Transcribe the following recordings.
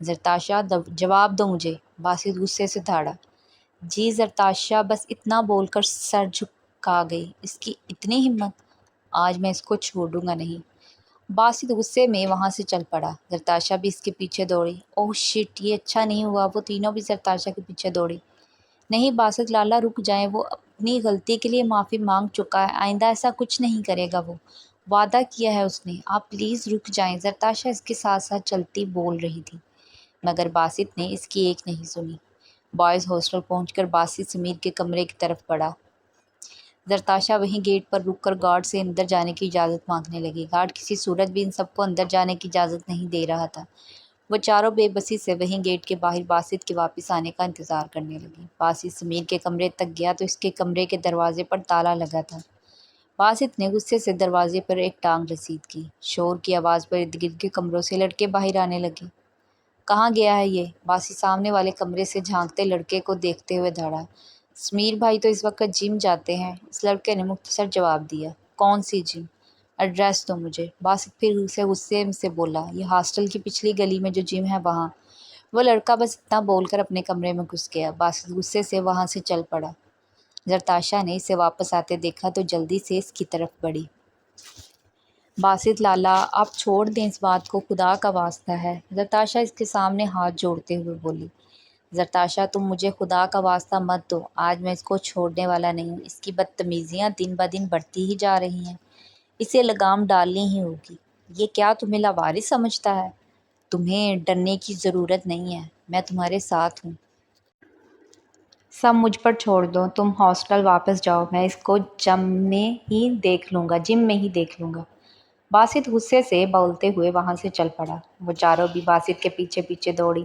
زرتاشا جواب دو مجھے، باسط غصے سے دھاڑا۔ جی زرتاشا بس اتنا بول کر سر جھکا گئی، اس کی اتنی ہمت، آج میں اس کو چھوڑوں گا نہیں۔ باسط غصے میں وہاں سے چل پڑا، زرتاشا بھی اس کے پیچھے دوڑی۔ اوہ شٹ، یہ اچھا نہیں ہوا، وہ تینوں بھی زرتاشا کے پیچھے دوڑی۔ نہیں باسط لالا رک جائیں، وہ اپنی غلطی کے لیے معافی مانگ چکا ہے، آئندہ ایسا کچھ نہیں کرے گا، وہ وعدہ کیا ہے اس نے، آپ پلیز رک جائیں۔ زرتاشا اس کے ساتھ ساتھ چلتی بول رہی تھی، مگر باسط نے اس کی ایک نہیں سنی۔ بوائز ہاسٹل پہنچ کر باسط سمیر کے کمرے کی طرف بڑھا۔ زرتاشا وہیں گیٹ پر رک کر گارڈ سے اندر جانے کی اجازت مانگنے لگی۔ گارڈ کسی صورت بھی ان سب کو اندر جانے کی اجازت نہیں دے رہا تھا۔ وہ چاروں بے بسی سے وہیں گیٹ کے باہر باسط کے واپس آنے کا انتظار کرنے لگی۔ باسط سمیر کے کمرے تک گیا تو اس کے کمرے کے دروازے پر تالا لگا تھا۔ باسط نے غصے سے دروازے پر ایک ٹانگ رسید کی۔ شور کی آواز پر ارد گرد کے کمروں سے لڑکے باہر آنے لگے۔ کہاں گیا ہے یہ؟ باسط سامنے والے کمرے سے جھانکتے لڑکے کو دیکھتے ہوئے دھاڑا۔ سمیر بھائی تو اس وقت جم جاتے ہیں، اس لڑکے نے مختصر جواب دیا۔ کون سی جم؟ ایڈریس دو مجھے۔ باسط پھر اسے غصے سے بولا، یہ ہاسٹل کی پچھلی گلی میں جو جم ہے وہاں۔ وہ لڑکا بس اتنا بول کر اپنے کمرے میں گھس گیا۔ باسط غصے سے وہاں سے چل پڑا۔ زرتاشا نے اسے واپس آتے دیکھا تو جلدی سے اس کی طرف بڑھی۔ باسط لالا آپ چھوڑ دیں اس بات کو، خدا کا واسطہ ہے، زرتاشا اس کے سامنے ہاتھ جوڑتے ہوئے بولی۔ زرتاشا تم مجھے خدا کا واسطہ مت دو، آج میں اس کو چھوڑنے والا نہیں ہوں، اس کی بدتمیزیاں دن بدن بڑھتی ہی جا رہی ہیں، اسے لگام ڈالنی ہی ہوگی۔ یہ کیا تمہیں لاوارث سمجھتا ہے؟ تمہیں ڈرنے کی ضرورت نہیں ہے، میں تمہارے ساتھ ہوں۔ سب مجھ پر چھوڑ دو، تم ہاسٹل واپس جاؤ، میں اس کو جم میں ہی دیکھ لوں گا۔ باسط غصے سے بولتے ہوئے وہاں سے چل پڑا۔ وہ چاروں بھی باسط کے پیچھے پیچھے دوڑی۔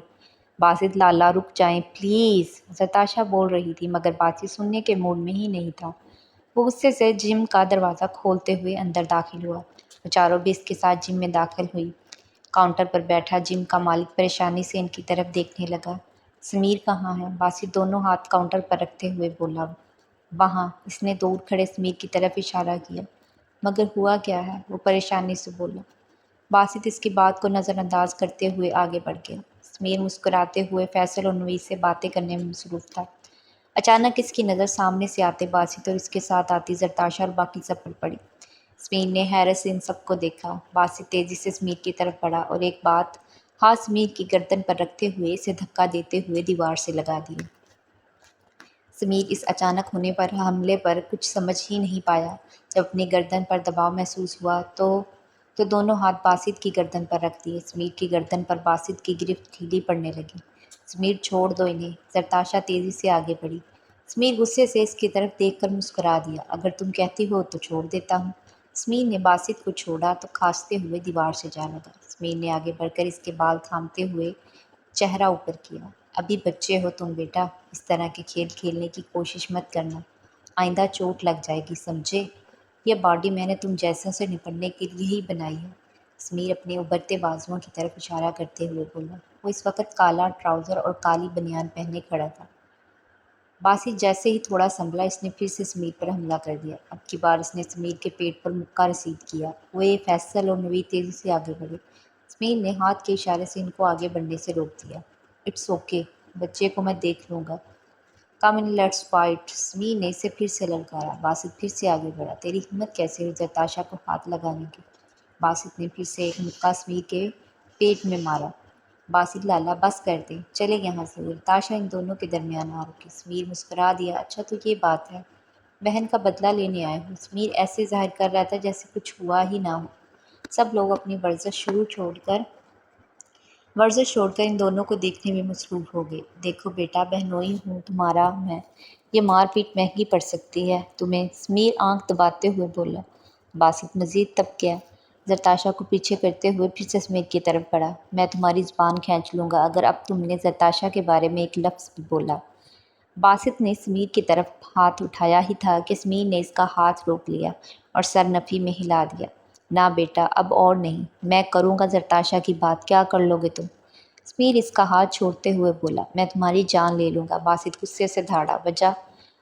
باسط لالا رک جائیں پلیز، زرتاشا بول رہی تھی، مگر باسط سننے کے موڈ میں ہی نہیں تھا۔ وہ غصے سے جم کا دروازہ کھولتے ہوئے اندر داخل ہوا۔ وہ چاروں بھی اس کے ساتھ جم میں داخل ہوئی۔ کاؤنٹر پر بیٹھا جم کا مالک پریشانی سے ان کی طرف دیکھنے لگا۔ سمیر کہاں ہے؟ باسط دونوں ہاتھ کاؤنٹر پر رکھتے ہوئے بولا۔ وہاں، اس نے دور کھڑے سمیر کی طرف اشارہ کیا۔ مگر ہوا کیا ہے؟ وہ پریشانی سے بولا۔ باسط اس کی بات کو نظر انداز کرتے ہوئے آگے بڑھ گیا۔ سمیر مسکراتے ہوئے فیصل اور نوید سے باتیں کرنے میں مصروف تھا۔ اچانک اس کی نظر سامنے سے آتے باسط اور اس کے ساتھ آتی زرتاشا اور باقی سب پر پڑی۔ سمیر نے حیرت سے ان سب کو دیکھا۔ باسط تیزی سے سمیر کی طرف بڑھا اور ایک بات ہاتھ سمیر کی گردن پر رکھتے ہوئے اسے دھکا دیتے ہوئے دیوار سے لگا دیا۔ سمیر اس اچانک ہونے پر حملے پر کچھ سمجھ ہی نہیں پایا۔ جب اپنی گردن پر دباؤ محسوس ہوا تو دونوں ہاتھ باسط کی گردن پر رکھ دیے۔ سمیر کی گردن پر باسط کی گرفت ڈھیلی پڑنے لگی۔ سمیر چھوڑ دو انہیں، زرتاشا تیزی سے آگے بڑھی۔ سمیر غصے سے اس کی طرف دیکھ کر مسکرا دیا، اگر تم کہتی ہو تو چھوڑ دیتا ہوں۔ سمیر نے باسط کو چھوڑا تو کھانستے ہوئے دیوار سے جا لگا۔ سمیر نے آگے بڑھ کر اس کے بال تھامتے ہوئے چہرہ اوپر کیا۔ ابھی بچے ہو تم بیٹا، اس طرح کے کھیل کھیلنے کی کوشش مت کرنا، آئندہ چوٹ لگ جائے گی سمجھے؟ یہ باڈی میں نے تم جیسوں سے نپٹنے کے لیے ہی بنائی ہے۔ سمیر اپنے ابھرتے بازوؤں کی طرف اشارہ کرتے ہوئے بولا۔ وہ اس وقت کالا ٹراؤزر اور کالی بنیان پہنے کھڑا تھا۔ باسط جیسے ہی تھوڑا سنبھلا، اس نے پھر سے سمیر پر حملہ کر دیا۔ اب کی بار اس نے سمیر کے پیٹ پر مکہ رسید کیا۔ وہ فیصل اور نوید تیزی سے آگے بڑھے۔ سمیر نے ہاتھ کے اشارے سے ان کو آگے بڑھنے سے روک دیا۔ اٹس اوکے، بچے کو میں دیکھ لوں گا، کم ان لیٹس فائٹ۔ سمیر نے اسے پھر سے للکارا۔ باسط پھر سے آگے بڑھا۔ تیری ہمت کیسے ہوئی زرتاشا کو ہاتھ لگانے کی؟ باسط نے پھر سے ایک مکہ سمیر کے پیٹ میں مارا۔ باسط لالا بس کر دیں، چلے یہاں سے، زرتاشا ان دونوں کے درمیان آ رکی۔ سمیر مسکرا دیا، اچھا تو یہ بات ہے، بہن کا بدلہ لینے آئے ہو۔ سمیر ایسے ظاہر کر رہا تھا جیسے کچھ ہوا ہی نہ ہو۔ سب لوگ اپنی ورزش چھوڑ کر ان دونوں کو دیکھنے میں مصروف ہو گئے۔ دیکھو بیٹا، بہنوئی ہوں تمہارا میں، یہ مار پیٹ مہنگی پڑ سکتی ہے تمہیں، سمیر آنکھ دباتے ہوئے بولا۔ باسط مزید تب کیا؟ زرتاشا کو پیچھے کرتے ہوئے پھر سے سمیر کی طرف بڑھا۔ میں تمہاری زبان کھینچ لوں گا اگر اب تم نے زرتاشا کے بارے میں ایک لفظ بھی بولا۔ باسط نے سمیر کی طرف ہاتھ اٹھایا ہی تھا کہ سمیر نے اس کا ہاتھ روک لیا اور سر نفی میں ہلا دیا۔ نہ بیٹا، اب اور نہیں، میں کروں گا زرتاشا کی بات، کیا کر لو گے تم؟ سمیر اس کا ہاتھ چھوڑتے ہوئے بولا، میں تمہاری جان لے لوں گا۔ باسط غصے سے دھاڑا، وجہ؟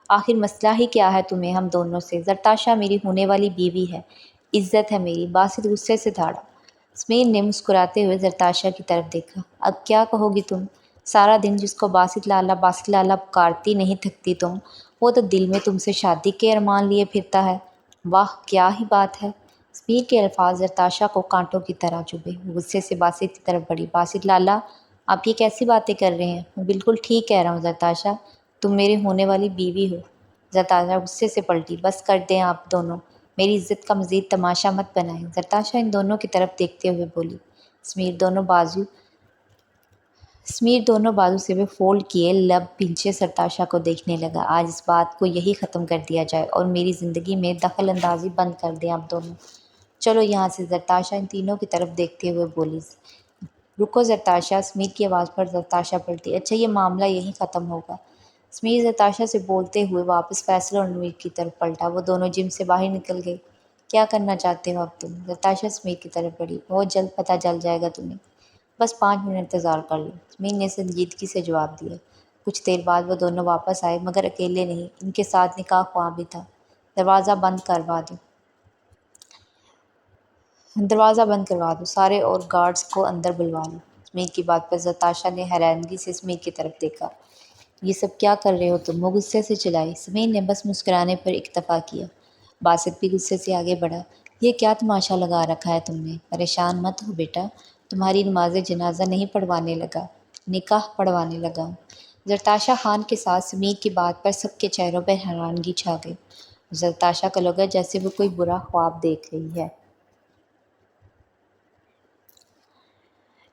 آخر مسئلہ ہی کیا ہے تمہیں ہم دونوں سے؟ زرتاشا میری ہونے والی بیوی ہے، عزت ہے میری۔ باسط غصے سے دھاڑا۔ سمیر نے مسکراتے ہوئے زرتاشا کی طرف دیکھا۔ اب کیا کہو گی تم؟ سارا دن جس کو باسط لالا پکارتی نہیں تھکتی تم، وہ تو دل میں تم سے شادی کے ارمان لیے پھرتا ہے۔ واہ کیا ہی بات ہے! سمیر کے الفاظ زرتاشا کو کانٹوں کی طرح چبھے۔ وہ غصے سے باسط کی طرف بڑھی۔ باسط لالا، آپ یہ کیسی باتیں کر رہے ہیں؟ میں بالکل ٹھیک کہہ رہا ہوں زرتاشا، تم میرے ہونے والی بیوی ہو۔ زرتاشا غصے سے پلٹی۔ بس کر دیں آپ دونوں، میری عزت کا مزید تماشا مت بنائیں۔ زرتاشا ان دونوں کی طرف دیکھتے ہوئے بولی۔ سمیر دونوں بازو سے وہ فولڈ کیے لب پیچھے زرتاشا کو دیکھنے لگا۔ آج اس بات کو یہی ختم کر دیا جائے اور میری زندگی میں دخل اندازی بند کر دیں آپ دونوں۔ چلو یہاں سے، زرتاشا ان تینوں کی طرف دیکھتے ہوئے بولی۔ رکو زرتاشا، سمیر کی آواز پر زرتاشا پلٹی۔ اچھا یہ معاملہ یہیں ختم ہوگا؟ سمیر زرتاشا سے بولتے ہوئے واپس فیصل اور نویر کی طرف پلٹا۔ وہ دونوں جم سے باہر نکل گئے۔ کیا کرنا چاہتے ہو اب تم؟ زرتاشا سمیر کی طرف بڑھی۔ بہت جلد پتہ چل جائے گا تمہیں، بس 5 منٹ انتظار کر لو، سمیر نے سنجیدگی سے جواب دیا۔ کچھ دیر بعد وہ دونوں واپس آئے، مگر اکیلے نہیں، ان کے ساتھ نکاح خواہ بھی تھا۔ دروازہ بند کروا دو سارے اور گارڈز کو اندر بلوا لو۔ سمیر کی بات پر زرتاشا نے حیرانگی سے سمیر کی طرف دیکھا۔ یہ سب کیا کر رہے ہو تم؟ وہ غصے سے چلائی۔ سمیر نے بس مسکرانے پر اکتفا کیا۔ باسط بھی غصے سے آگے بڑھا۔ یہ کیا تماشا لگا رکھا ہے تم نے؟ پریشان مت ہو بیٹا، تمہاری نماز جنازہ نہیں پڑھوانے لگا، نکاح پڑھوانے لگا ہوں۔ زرتاشا خان کے ساتھ سمیر کی بات پر سب کے چہروں پر حیرانگی چھا گئی۔ زرتاشا کو لگا جیسے وہ کوئی برا خواب دیکھ رہی ہے۔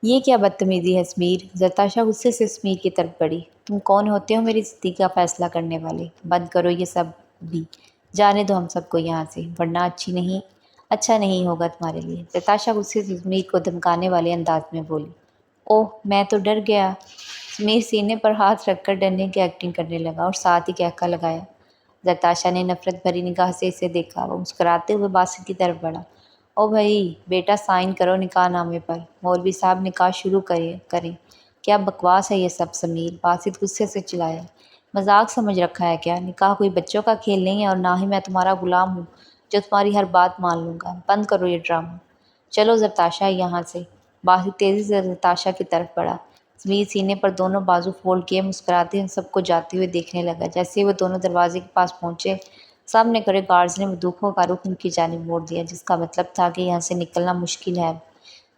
یہ کیا بدتمیزی ہے سمیر؟ زرتاشا غصے سے سمیر کی طرف بڑھی۔ تم کون ہوتے ہو میری زندگی کا فیصلہ کرنے والے؟ بند کرو یہ سب بھی، جانے دو ہم سب کو یہاں سے، ورنہ اچھا نہیں ہوگا تمہارے لیے۔ زرتاشا غصے سے سمیر کو دھمکانے والے انداز میں بولی۔ اوہ میں تو ڈر گیا۔ سمیر سینے پر ہاتھ رکھ کر ڈرنے کی ایکٹنگ کرنے لگا اور ساتھ ہی کہکا لگایا۔ زرتاشا نے نفرت بھری نگاہ سے اسے دیکھا۔ وہ مسکراتے ہوئے باسط کی طرف بڑھا۔ او بھائی بیٹا سائن کرو نکاح نامے پر، مولوی صاحب نکاح شروع کریں۔ کیا بکواس ہے یہ سب سمیر؟ باسط غصے سے چلایا۔ مذاق سمجھ رکھا ہے کیا؟ نکاح کوئی بچوں کا کھیل نہیں ہے اور نہ ہی میں تمہارا غلام ہوں جو تمہاری ہر بات مان لوں گا۔ بند کرو یہ ڈرامہ، چلو زرتاشا یہاں سے۔ باسط تیزی سے زرتاشا کی طرف بڑھا۔ سمیر سینے پر دونوں بازو فولڈ کیے مسکراتے ہوئے سب کو جاتے ہوئے دیکھنے لگا۔ جیسے ہی وہ دونوں دروازے کے پاس پہنچے، سامنے کھڑے گارڈز نے بندوقوں کا رخ ان کی جانب موڑ دیا، جس کا مطلب تھا کہ یہاں سے نکلنا مشکل ہے اب۔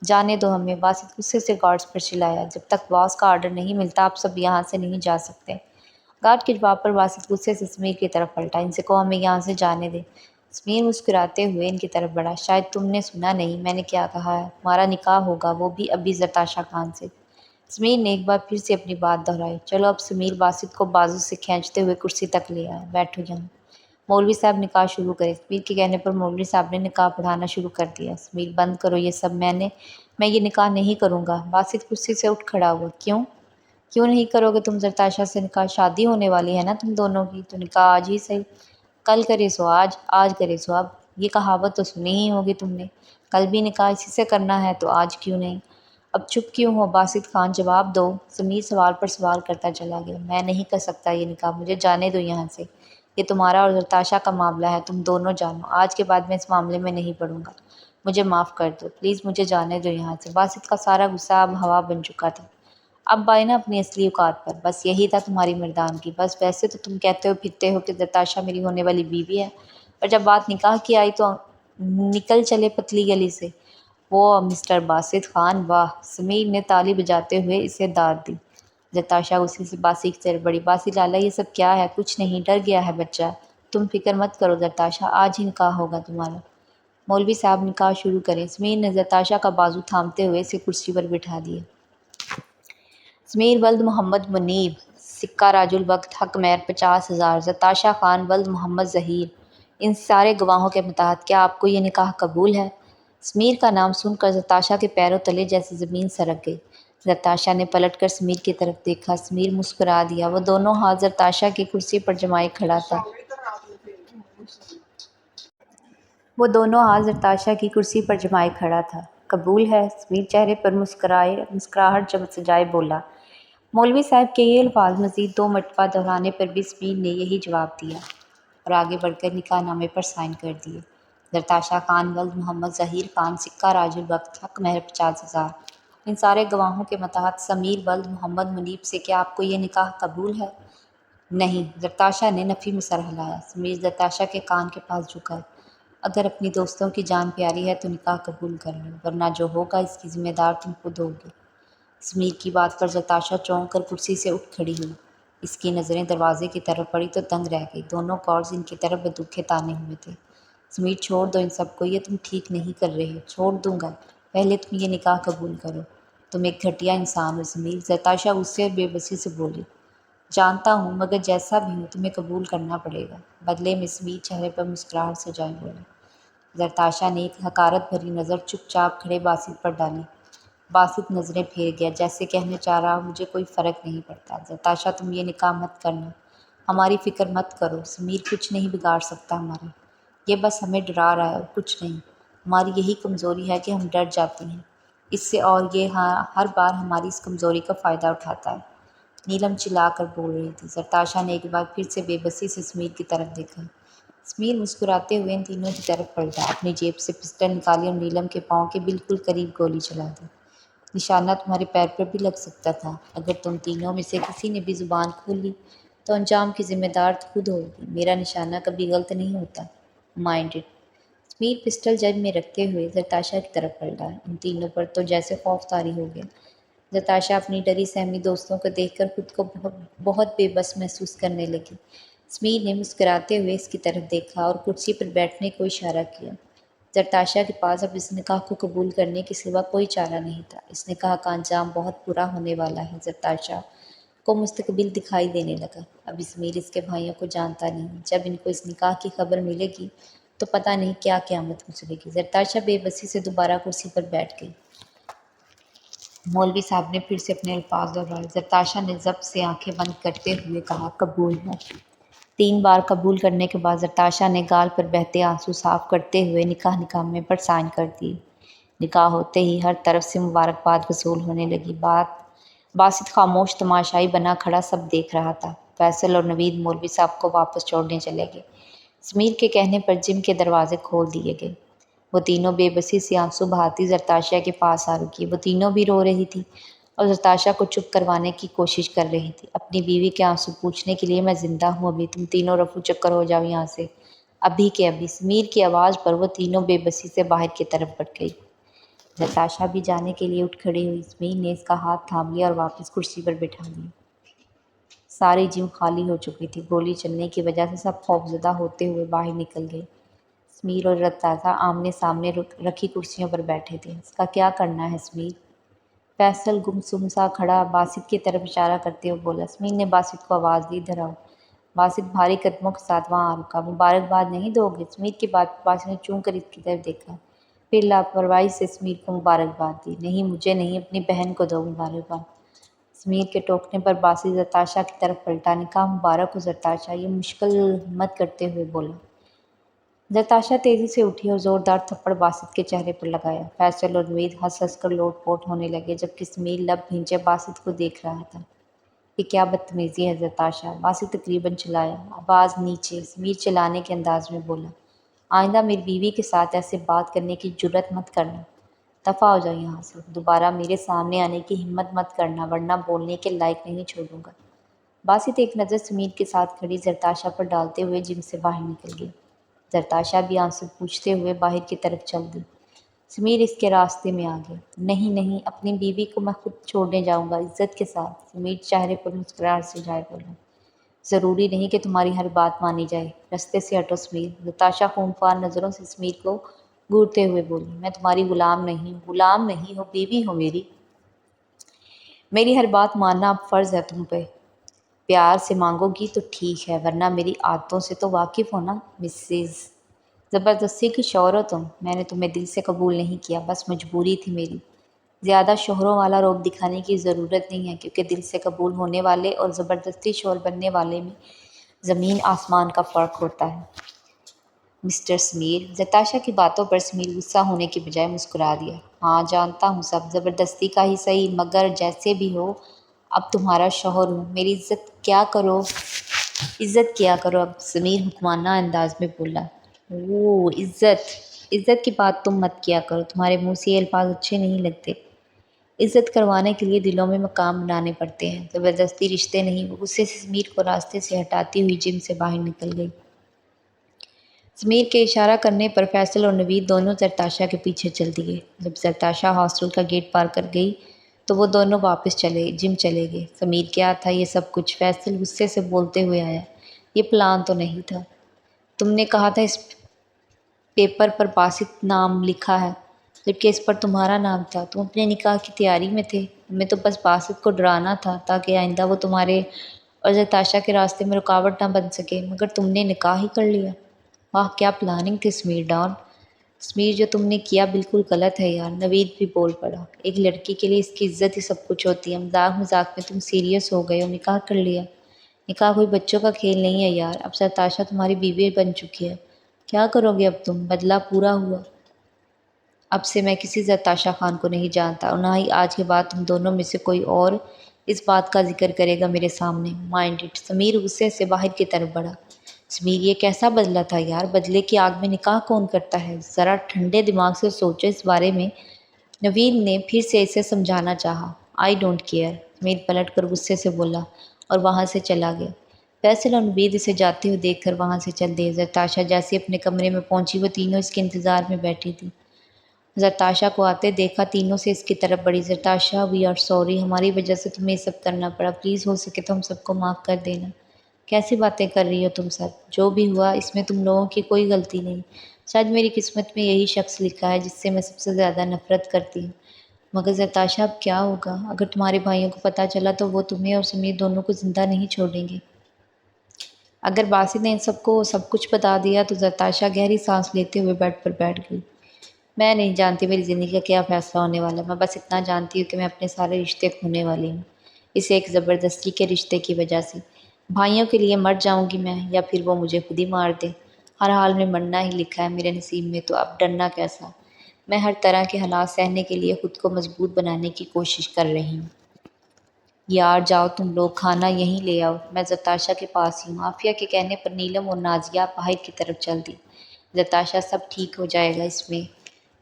جانے دو ہمیں، باسط غصے سے گارڈز پر چلایا۔ جب تک باس کا آرڈر نہیں ملتا آپ سب یہاں سے نہیں جا سکتے۔ گارڈ کے جواب پر باسط غصے سے سمیر کی طرف پلٹا۔ ان سے کہو ہمیں یہاں سے جانے دیں۔ سمیر مسکراتے ہوئے ان کی طرف بڑھا۔ شاید تم نے سنا نہیں میں نے کیا کہا ہے، ہمارا نکاح ہوگا، وہ بھی ابھی زرتاشا خان سے۔ سمیر نے ایک بار پھر سے اپنی بات دہرائی۔ چلو اب سمیر باسط کو بازو سے کھینچتے ہوئے کرسی تک لے آیا۔ بیٹھو یہاں، مولوی صاحب نکاح شروع کریں۔ سمیر کے کہنے پر مولوی صاحب نے نکاح پڑھانا شروع کر دیا۔ سمیر بند کرو یہ سب، میں یہ نکاح نہیں کروں گا۔ باسط کرسی سے اٹھ کھڑا ہوا۔ کیوں نہیں کرو گے تم زرتاشا سے نکاح؟ شادی ہونے والی ہے نا تم دونوں کی، تو نکاح آج ہی صحیح، کل کرے سو آج کرے سو اب۔ یہ کہاوت تو سنی ہی ہوگی تم نے، کل بھی نکاح اسی سے کرنا ہے تو آج کیوں نہیں؟ اب چپ کیوں ہو باسط خان، جواب دو۔ سمیر سوال پر سوال کرتا چلا گیا۔ میں نہیں کر سکتا یہ نکاح، مجھے جانے دو یہاں سے۔ یہ تمہارا اور زرتاشا کا معاملہ ہے، تم دونوں جانو، آج کے بعد میں اس معاملے میں نہیں پڑوں گا، مجھے معاف کر دو پلیز، مجھے جانے دو یہاں سے۔ باسط کا سارا غصہ اب ہوا بن چکا تھا۔ اب آئے نا اپنی اصلی اوقات پر، بس یہی تھا تمہاری مردانگی۔ بس ویسے تو تم کہتے ہو پھرتے ہو کہ زرتاشا میری ہونے والی بیوی ہے، پر جب بات نکاح کی آئی تو نکل چلے پتلی گلی سے۔ وہ مسٹر باسط خان، واہ! سمیر نے تالی بجاتے ہوئے اسے داد دی۔ زرتاشا اسی سے باسط کی طرف بڑھی۔ باسط لالا یہ سب کیا ہے؟ کچھ نہیں، ڈر گیا ہے بچہ، تم فکر مت کرو زرتاشا، آج ہی نکاح ہوگا تمہارا۔ مولوی صاحب نکاح شروع کریں۔ سمیر نے زرتاشا کا بازو تھامتے ہوئے اسے کرسی پر بٹھا دیا۔ سمیر ولد محمد منیب، سکہ راج الوقت، حق مہر 50,000۔ زرتاشا خان ولد محمد ظہیر، ان سارے گواہوں کے متحد کیا آپ کو یہ نکاح قبول ہے؟ سمیر کا نام سن کر زرتاشا کے پیروں تلے جیسے زمین سرک گئی۔ زرتاشا نے پلٹ کر سمیر کی طرف دیکھا۔ سمیر مسکرا دیا۔ وہ دونوں ہاتھ زرتاشا کی کرسی پر جمائے کھڑا تھا۔ قبول ہے؟ سمیر چہرے پر مسکراہٹ سجائے بولا۔ مولوی صاحب کے یہ الفاظ مزید 2 مرتبہ دہرانے پر بھی سمیر نے یہی جواب دیا اور آگے بڑھ کر نکاح نامے پر سائن کر دیے۔ زرتاشا خان ولد محمد ظہیر خان سکہ راج الوقت حق مہر 50,000۔ ان سارے گواہوں کے متحد سمیر ولد محمد منیب سے کیا آپ کو یہ نکاح قبول ہے؟ نہیں۔ زرتاشا نے نفی میں سر ہلایا۔ سمیر زرتاشا کے کان کے پاس جھکا۔ اگر اپنی دوستوں کی جان پیاری ہے تو نکاح قبول کر لو، ورنہ جو ہوگا اس کی ذمہ دار تم خود ہوگے۔ سمیر کی بات پر زرتاشا چونک کر کرسی سے اٹھ کھڑی ہوئی۔ اس کی نظریں دروازے کی طرف پڑی تو دنگ رہ گئی۔ دونوں کارڈز ان کی طرف بندوقیں تانے ہوئے تھے۔ سمیر چھوڑ دو ان سب کو، یہ تم ٹھیک نہیں کر رہے۔ چھوڑ دوں گا، پہلے تم یہ نکاح قبول کرو۔ تم ایک گھٹیا انسان ہو سمیر۔ زرتاشا غصے اور بے بسی سے بولی۔ جانتا ہوں، مگر جیسا بھی ہو تمہیں قبول کرنا پڑے گا۔ بدلے میں سمیر چہرے پر مسکراہٹ سجائے بولا۔ زرتاشا نے ایک حقارت بھری نظر چپ چاپ کھڑے باسط پر ڈالی۔ باسط نظریں پھیر گیا، جیسے کہنا چاہ رہا ہو مجھے کوئی فرق نہیں پڑتا۔ زرتاشا تم یہ نکاح مت کرنا، ہماری فکر مت کرو۔ سمیر کچھ نہیں بگاڑ سکتا ہمارا، یہ بس ہمیں ڈرا رہا ہے اور کچھ نہیں۔ ہماری یہی کمزوری ہے کہ ہم ڈر جاتے ہیں اس سے، اور یہ ہر بار ہماری اس کمزوری کا فائدہ اٹھاتا ہے۔ نیلم چلا کر بول رہی تھی۔ زرتاشا نے ایک بار پھر سے بے بسی سے سمیر کی طرف دیکھا۔ سمیر مسکراتے ہوئے ان تینوں کی طرف پلٹا، اپنی جیب سے پسٹل نکالی اور نیلم کے پاؤں کے بالکل قریب گولی چلا دی۔ نشانہ تمہارے پیر پر بھی لگ سکتا تھا۔ اگر تم تینوں میں سے کسی نے بھی زبان کھولی تو انجام کی ذمہ دار خود ہوگی۔ میرا نشانہ کبھی غلط نہیں ہوتا، مائنڈ اٹ۔ سمیر پسٹل جیب میں رکھتے ہوئے زرتاشا کی طرف پلٹا۔ ان تینوں پر تو جیسے خوف طاری ہو گیا۔ زرتاشا اپنی ڈری سہمی دوستوں کو دیکھ کر خود کو بہت بے بس محسوس کرنے لگی۔ سمیر نے مسکراتے ہوئے اس کی طرف دیکھا اور کرسی پر بیٹھنے کو اشارہ کیا۔ زرتاشا کے پاس اب اس نکاح کو قبول کرنے کے سوا کوئی چارہ نہیں تھا۔ اس نکاح کا انجام بہت برا ہونے والا ہے۔ زرتاشا کو مستقبل دکھائی دینے لگا۔ ابھی سمیر اس کے بھائیوں کو جانتا نہیں، جب ان کو اس نکاح کی خبر ملے گی تو پتہ نہیں کیا قیامت گزرے گی۔ زرتاشا بے بسی سے دوبارہ کرسی پر بیٹھ گئی۔ مولوی صاحب نے پھر سے اپنے الفاظ دہرائے۔ زرتاشا نے ضبط سے آنکھیں بند کرتے ہوئے کہا، قبول ہے۔ 3 بار قبول کرنے کے بعد زرتاشا نے گال پر بہتے آنسو صاف کرتے ہوئے نکاح نامے پر سائن کر دیے۔ نکاح ہوتے ہی ہر طرف سے مبارکباد وصول ہونے لگی۔ باسط خاموش تماشائی بنا کھڑا سب دیکھ رہا تھا۔ فیصل اور نوید مولوی صاحب کو واپس چھوڑنے چلے گئے۔ سمیر کے کہنے پر جم کے دروازے کھول دیے گئے۔ وہ تینوں بے بسی سے آنسو بہاتی زرتاشا کے پاس آ رکی۔ وہ تینوں بھی رو رہی تھی اور زرتاشا کو چپ کروانے کی کوشش کر رہی تھی۔ اپنی بیوی کے آنسو پوچھنے کے لیے میں زندہ ہوں ابھی، تم تینوں رفو چکر ہو جاؤ یہاں سے، ابھی کے ابھی۔ سمیر کی آواز پر وہ تینوں بے بسی سے باہر کی طرف بڑھ گئی۔ زرتاشا بھی جانے کے لیے اٹھ کھڑی ہوئی۔ سمیر نے اس کا ہاتھ تھام لیا اور واپس کرسی پر بٹھا دیا۔ ساری جم خالی ہو چکی تھی۔ گولی چلنے کی وجہ سے سب خوفزدہ ہوتے ہوئے باہر نکل گئے۔ سمیر اور زرتاشا آمنے سامنے رکھی کرسیوں پر بیٹھے تھے۔ اس کا کیا کرنا ہے سمیر؟ فیصل گمسم سا کھڑا باسط کی طرف اشارہ کرتے ہوئے بولا۔ سمیر نے باسط کو آواز دی، ادھر آؤ۔ باسط بھاری قدموں کے ساتھ وہاں آ رکا۔ مبارکباد نہیں دو گے؟ سمیر کی بات پر باسط نے چونک کر اس کی طرف دیکھا، پھر لاپرواہی سے سمیر کو مبارکباد دی۔ نہیں، مجھے نہیں، اپنی بہن کو دو مبارکباد۔ سمیر کے ٹوکنے پر باسط زرتاشا کی طرف پلٹا۔ نکاح مبارک ہو زرتاشا، یہ مشکل مت کرتے ہوئے بولا۔ زرتاشا تیزی سے اٹھی اور زوردار تھپڑ باسط کے چہرے پر لگایا۔ فیصل اور نوید ہنس ہنس کر لوٹ پوٹ ہونے لگے، جبکہ سمیر لب بھینچے باسط کو دیکھ رہا تھا۔ یہ کیا بدتمیزی ہے زرتاشا؟ باسط تقریباً چلایا، آواز نیچے۔ سمیر چلانے کے انداز میں بولا، آئندہ میری بیوی کے ساتھ ایسے بات کرنے کی جرأت مت کرنا۔ دفعہ ہو جاؤ یہاں سے، دوبارہ میرے سامنے آنے کی ہمت مت کرنا، ورنہ بولنے کے لائق نہیں چھوڑوں گا۔ باسط ایک نظر سمیر کے ساتھ کھڑی زرتاشا پر ڈالتے ہوئے جم سے باہر نکل گئی۔ زرتاشا بھی آنسو پوچھتے ہوئے باہر کی طرف چل دی۔ سمیر اس کے راستے میں آ گیا۔ نہیں نہیں، اپنی بیوی کو میں خود چھوڑنے جاؤں گا، عزت کے ساتھ۔ سمیر چہرے پر مسکراہٹ سجائے بولا، ضروری نہیں کہ تمہاری ہر بات مانی جائے، رستے سے ہٹو سمیر۔ زرتاشا خونخوار نظروں سے سمیر کو گھورتے ہوئے بولی، میں تمہاری غلام نہیں ہوں۔ غلام نہیں ہو، بیوی ہو میری۔ میری ہر بات ماننا اب فرض ہے تم پہ۔ پیار سے مانگو گی تو ٹھیک ہے، ورنہ میری عادتوں سے تو واقف ہو نا مسز۔ زبردستی کی شوہر ہو تم۔ میں نے تمہیں دل سے قبول نہیں کیا، بس مجبوری تھی میری۔ زیادہ شوہروں والا روب دکھانے کی ضرورت نہیں ہے، کیونکہ دل سے قبول ہونے والے اور زبردستی شوہر بننے والے میں زمین آسمان کا فرق ہوتا ہے مسٹر سمیر۔ زرتاشا کی باتوں پر سمیر غصہ ہونے کی بجائے مسکرا دیا۔ ہاں جانتا ہوں سب، زبردستی کا ہی صحیح، مگر جیسے بھی ہو اب تمہارا شوہر ہوں، میری عزت کیا کرو اب۔ سمیر حکمرانہ انداز میں بولا، او عزت، عزت کی بات تم مت کیا کرو، تمہارے منہ سے یہ الفاظ اچھے نہیں لگتے۔ عزت کروانے کے لیے دلوں میں مقام بنانے پڑتے ہیں، زبردستی رشتے نہیں۔ وہ غصے سے سمیر کو راستے سے ہٹاتی ہوئی جم سے باہر نکل گئی۔ سمیر کے اشارہ کرنے پر فیصل اور نوید دونوں زرتاشا کے پیچھے چل دیے۔ جب زرتاشا ہاسٹل کا گیٹ پار کر گئی تو وہ دونوں واپس جم چلے گئے۔ سمیر کیا تھا یہ سب کچھ؟ فیصل غصے سے بولتے ہوئے آیا۔ یہ پلان تو نہیں تھا، تم نے کہا تھا اس پیپر پر باسط نام لکھا ہے، جبکہ اس پر تمہارا نام تھا۔ تم اپنے نکاح کی تیاری میں تھے، ہمیں تو بس باسط کو ڈرانا تھا تاکہ آئندہ وہ تمہارے اور زرتاشا کے راستے میں رکاوٹ نہ بن سکے، مگر تم نے نکاح ہی کر لیا۔ واہ کیا پلاننگ تھی سمیر ڈان۔ سمیر جو تم نے کیا بالکل غلط ہے یار، نوید بھی بول پڑا۔ ایک لڑکی کے لیے اس کی عزت ہی سب کچھ ہوتی ہے، مذاق مذاق میں تم سیریس ہو گئے ہو، نکاح کر لیا۔ نکاح کوئی بچوں کا کھیل نہیں ہے یار، اب زرتاشا تمہاری بیوی بن چکی ہے، کیا کرو گے اب تم؟ بدلہ پورا ہوا۔ اب سے میں کسی زرتاشا خان کو نہیں جانتا اور نہ ہی آج کے بعد تم دونوں میں سے کوئی اور اس بات کا ذکر کرے گا میرے سامنے، مائنڈ اٹ۔ سمیر غصے سے باہر کی طرف بڑھا۔ سمیر یہ کیسا بدلہ تھا یار، بدلے کی آگ میں نکاح کون کرتا ہے؟ ذرا ٹھنڈے دماغ سے سوچو اس بارے میں، نوید نے پھر سے اسے سمجھانا چاہا۔ آئی ڈونٹ کیئر، سمیر پلٹ کر غصے سے بولا اور وہاں سے چلا گیا۔ فیصل اور نوید اسے جاتے ہوئے دیکھ کر وہاں سے چل دیے۔ زرتاشا جیسے اپنے کمرے میں پہنچی وہ تینوں اس کے انتظار میں بیٹھی تھی۔ زرتاشا کو آتے دیکھا تینوں سے اس کی طرف بڑھی۔ زرتاشا وی آر سوری، ہماری وجہ سے تمہیں یہ سب کرنا پڑا، پلیز ہو سکے تو ہم سب کو معاف کر دینا۔ کیسی باتیں کر رہی ہو تم سب؟ جو بھی ہوا اس میں تم لوگوں کی کوئی غلطی نہیں، شاید میری قسمت میں یہی شخص لکھا ہے جس سے میں سب سے زیادہ نفرت کرتی ہوں۔ مگر زرتاشا اب کیا ہوگا؟ اگر تمہارے بھائیوں کو پتہ چلا تو وہ تمہیں اور سمیر دونوں کو زندہ نہیں چھوڑیں گے۔ اگر باسط نے ان سب کو سب کچھ بتا دیا تو زرتاشا گہری سانس لیتے ہوئے بیڈ پر بیٹھ گئی۔ میں نہیں جانتی میری زندگی کا کیا فیصلہ ہونے والا، میں بس اتنا جانتی ہوں کہ میں اپنے سارے رشتے کھونے والی ہوں، اسے ایک زبردستی کے رشتے کی وجہ سے۔ بھائیوں کے لیے مر جاؤں گی میں، یا پھر وہ مجھے خود ہی مار دے، ہر حال میں مرنا ہی لکھا ہے میرے نصیب میں، تو اب ڈرنا کیسا؟ میں ہر طرح کے حالات سہنے کے لیے خود کو مضبوط بنانے کی کوشش کر رہی ہوں۔ یار جاؤ تم لوگ، کھانا یہیں لے آؤ، میں زرتاشا کے پاس ہی ہوں۔ عافیہ کے کہنے پر نیلم اور نازیہ باہر کی طرف چل دی۔ زرتاشا سب ٹھیک ہو جائے گا، اس میں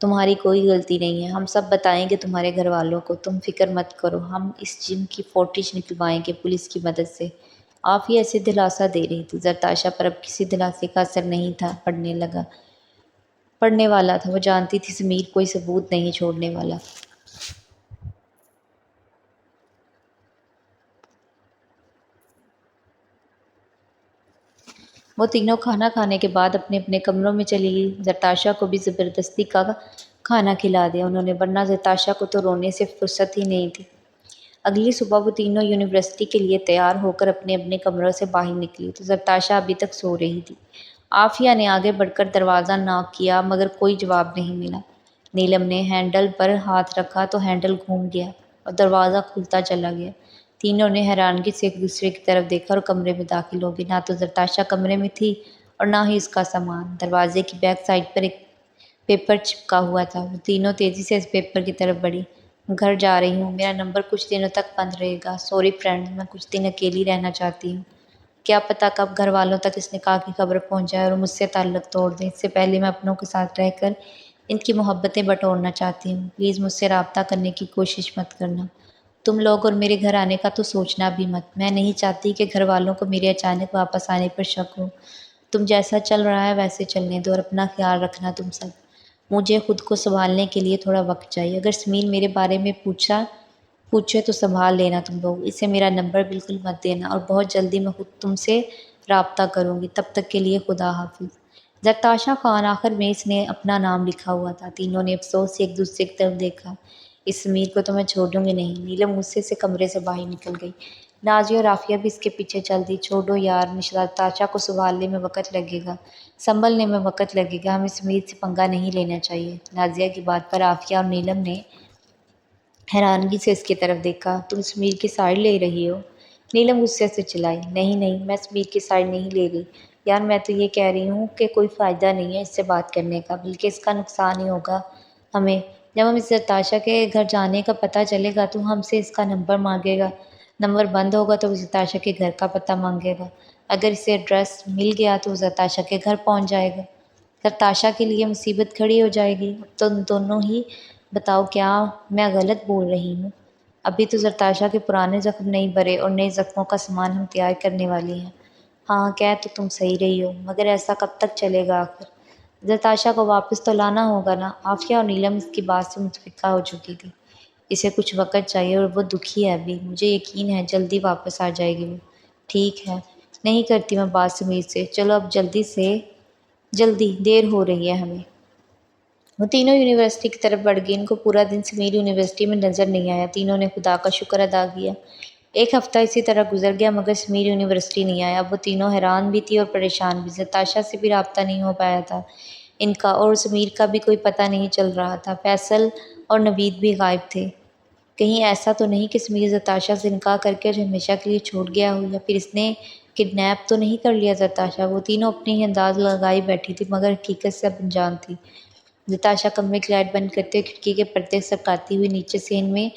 تمہاری کوئی غلطی نہیں ہے، ہم سب بتائیں گے تمہارے گھر والوں کو، تم فکر مت کرو، ہم اس جم کی فوٹیج نکلوائیں گے پولیس کی مدد سے۔ عافیہ اسے دلاسا دے رہی تھی۔ زرتاشا پر اب کسی دلاسے کا اثر نہیں تھا پڑنے والا تھا، وہ جانتی تھی سمیر کوئی ثبوت نہیں چھوڑنے والا۔ وہ تینوں کھانا کھانے کے بعد اپنے اپنے کمروں میں چلی گئی۔ زرتاشا کو بھی زبردستی کا کھانا کھلا دیا انہوں نے، ورنہ زرتاشا کو تو رونے سے فرصت ہی نہیں تھی۔ اگلی صبح وہ تینوں یونیورسٹی کے لیے تیار ہو کر اپنے اپنے کمروں سے باہر نکلی تو زرتاشا ابھی تک سو رہی تھی۔ عافیہ نے آگے بڑھ کر دروازہ ناک کیا مگر کوئی جواب نہیں ملا۔ نیلم نے ہینڈل پر ہاتھ رکھا تو ہینڈل گھوم گیا اور دروازہ کھلتا چلا گیا۔ تینوں نے حیرانگی سے ایک دوسرے کی طرف دیکھا اور کمرے میں داخل ہو گئے۔ نہ تو زرتاشا کمرے میں تھی اور نہ ہی اس کا سامان۔ دروازے کی بیک سائڈ پر ایک پیپر چپکا ہوا تھا۔ وہ تینوں تیزی سے اس پیپر کی طرف بڑھی۔ گھر جا رہی ہوں، میرا نمبر کچھ دنوں تک بند رہے گا، سوری فرینڈ، میں کچھ دن اکیلی رہنا چاہتی ہوں۔ کیا پتہ کب گھر والوں تک اس نکاح کی خبر پہنچ جائے اور مجھ سے تعلق توڑ دیں، اس سے پہلے میں اپنوں کے ساتھ رہ کر ان کی محبتیں بٹورنا چاہتی ہوں۔ پلیز مجھ سے رابطہ کرنے کی کوشش مت کرنا، تم لوگ اور میرے گھر آنے کا تو سوچنا بھی مت، میں نہیں چاہتی کہ گھر والوں کو میرے اچانک واپس آنے پر شک ہو۔ تم جیسا چل رہا ہے ویسے چلنے دو اور اپنا خیال رکھنا تم سب۔ مجھے خود کو سنبھالنے کے لیے تھوڑا وقت چاہیے، اگر سمیر میرے بارے میں پوچھے تو سنبھال لینا تم لوگ، اسے میرا نمبر بالکل مت دینا اور بہت جلدی میں خود تم سے رابطہ کروں گی، تب تک کے لیے خدا حافظ۔ زرتاشا خان آخر میں اس نے اپنا نام لکھا ہوا تھا۔ تینوں نے افسوس سے ایک دوسرے کی طرف دیکھا۔ اس سمیر کو تو میں چھوڑوں گی نہیں۔ نیلم غصے سے کمرے سے باہر نکل گئی۔ نازیہ اور عافیہ بھی اس کے پیچھے چل دی۔ چھوڑو یار، زرتاشا کو سنبھالنے میں وقت لگے گا، سنبھلنے میں وقت لگے گا، ہمیں سمیر سے پنگا نہیں لینا چاہیے۔ نازیہ کی بات پر عافیہ اور نیلم نے حیرانگی سے اس کی طرف دیکھا۔ تم سمیر کی سائڈ لے رہی ہو؟ نیلم غصے سے چلائی۔ نہیں نہیں، میں سمیر کی سائڈ نہیں لے رہی یار، میں تو یہ کہہ رہی ہوں کہ کوئی فائدہ نہیں ہے اس سے بات کرنے کا، بلکہ اس کا نقصان ہی ہوگا ہمیں۔ جب ہم اس زرتاشا کے گھر جانے کا پتہ چلے گا تو ہم سے اس کا نمبر مانگے گا، نمبر بند ہوگا تو وہ زرتاشا کے گھر کا پتہ مانگے گا، اگر اسے ایڈریس مل گیا تو وہ زرتاشا کے گھر پہنچ جائے گا۔ زرتاشا کے لیے مصیبت کھڑی ہو جائے گی۔ تو دونوں ہی بتاؤ کیا میں غلط بول رہی ہوں؟ ابھی تو زرتاشا کے پرانے زخم نہیں بھرے اور نئے زخموں کا سامان ہم تیار کرنے والی ہیں۔ ہاں کہہ تو تم صحیح رہی ہو، مگر ایسا کب تک چلے گا آخر؟ زرتاشا کو واپس تو لانا ہوگا نا۔ عافیہ اور نیلم اس کی بات سے متفقہ ہو چکی تھی۔ اسے کچھ وقت چاہیے اور وہ دکھی ہے ابھی، مجھے یقین ہے جلدی واپس آ جائے گی وہ۔ ٹھیک ہے، نہیں کرتی میں بات سمیر سے، چلو اب جلدی دیر ہو رہی ہے ہمیں۔ وہ تینوں یونیورسٹی کی طرف بڑھ گئی۔ ان کو پورا دن سمیر یونیورسٹی میں نظر نہیں آیا۔ تینوں نے خدا کا شکر ادا کیا۔ ایک ہفتہ اسی طرح گزر گیا مگر سمیر یونیورسٹی نہیں آیا۔ اب وہ تینوں حیران بھی تھی اور پریشان بھی۔ زرتاشا سے بھی رابطہ نہیں ہو پایا تھا ان کا، اور سمیر کا بھی کوئی پتہ نہیں چل رہا تھا۔ فیصل اور نوید بھی غائب تھے۔ کہیں ایسا تو نہیں کہ سمیر زرتاشا سے نکاح کر کے ہمیشہ کے لیے چھوڑ گیا ہو، یا پھر اس نے کڈنیپ تو نہیں کر لیا زرتاشا۔ وہ تینوں اپنے ہی انداز لگائی بیٹھی تھی مگر حقیقت سے اب انجان تھی۔ زرتاشا کمرے کی لائٹ بند کرتے ہوئے کھڑکی کے پردے سرکاتی ہوئی نیچے صحن میں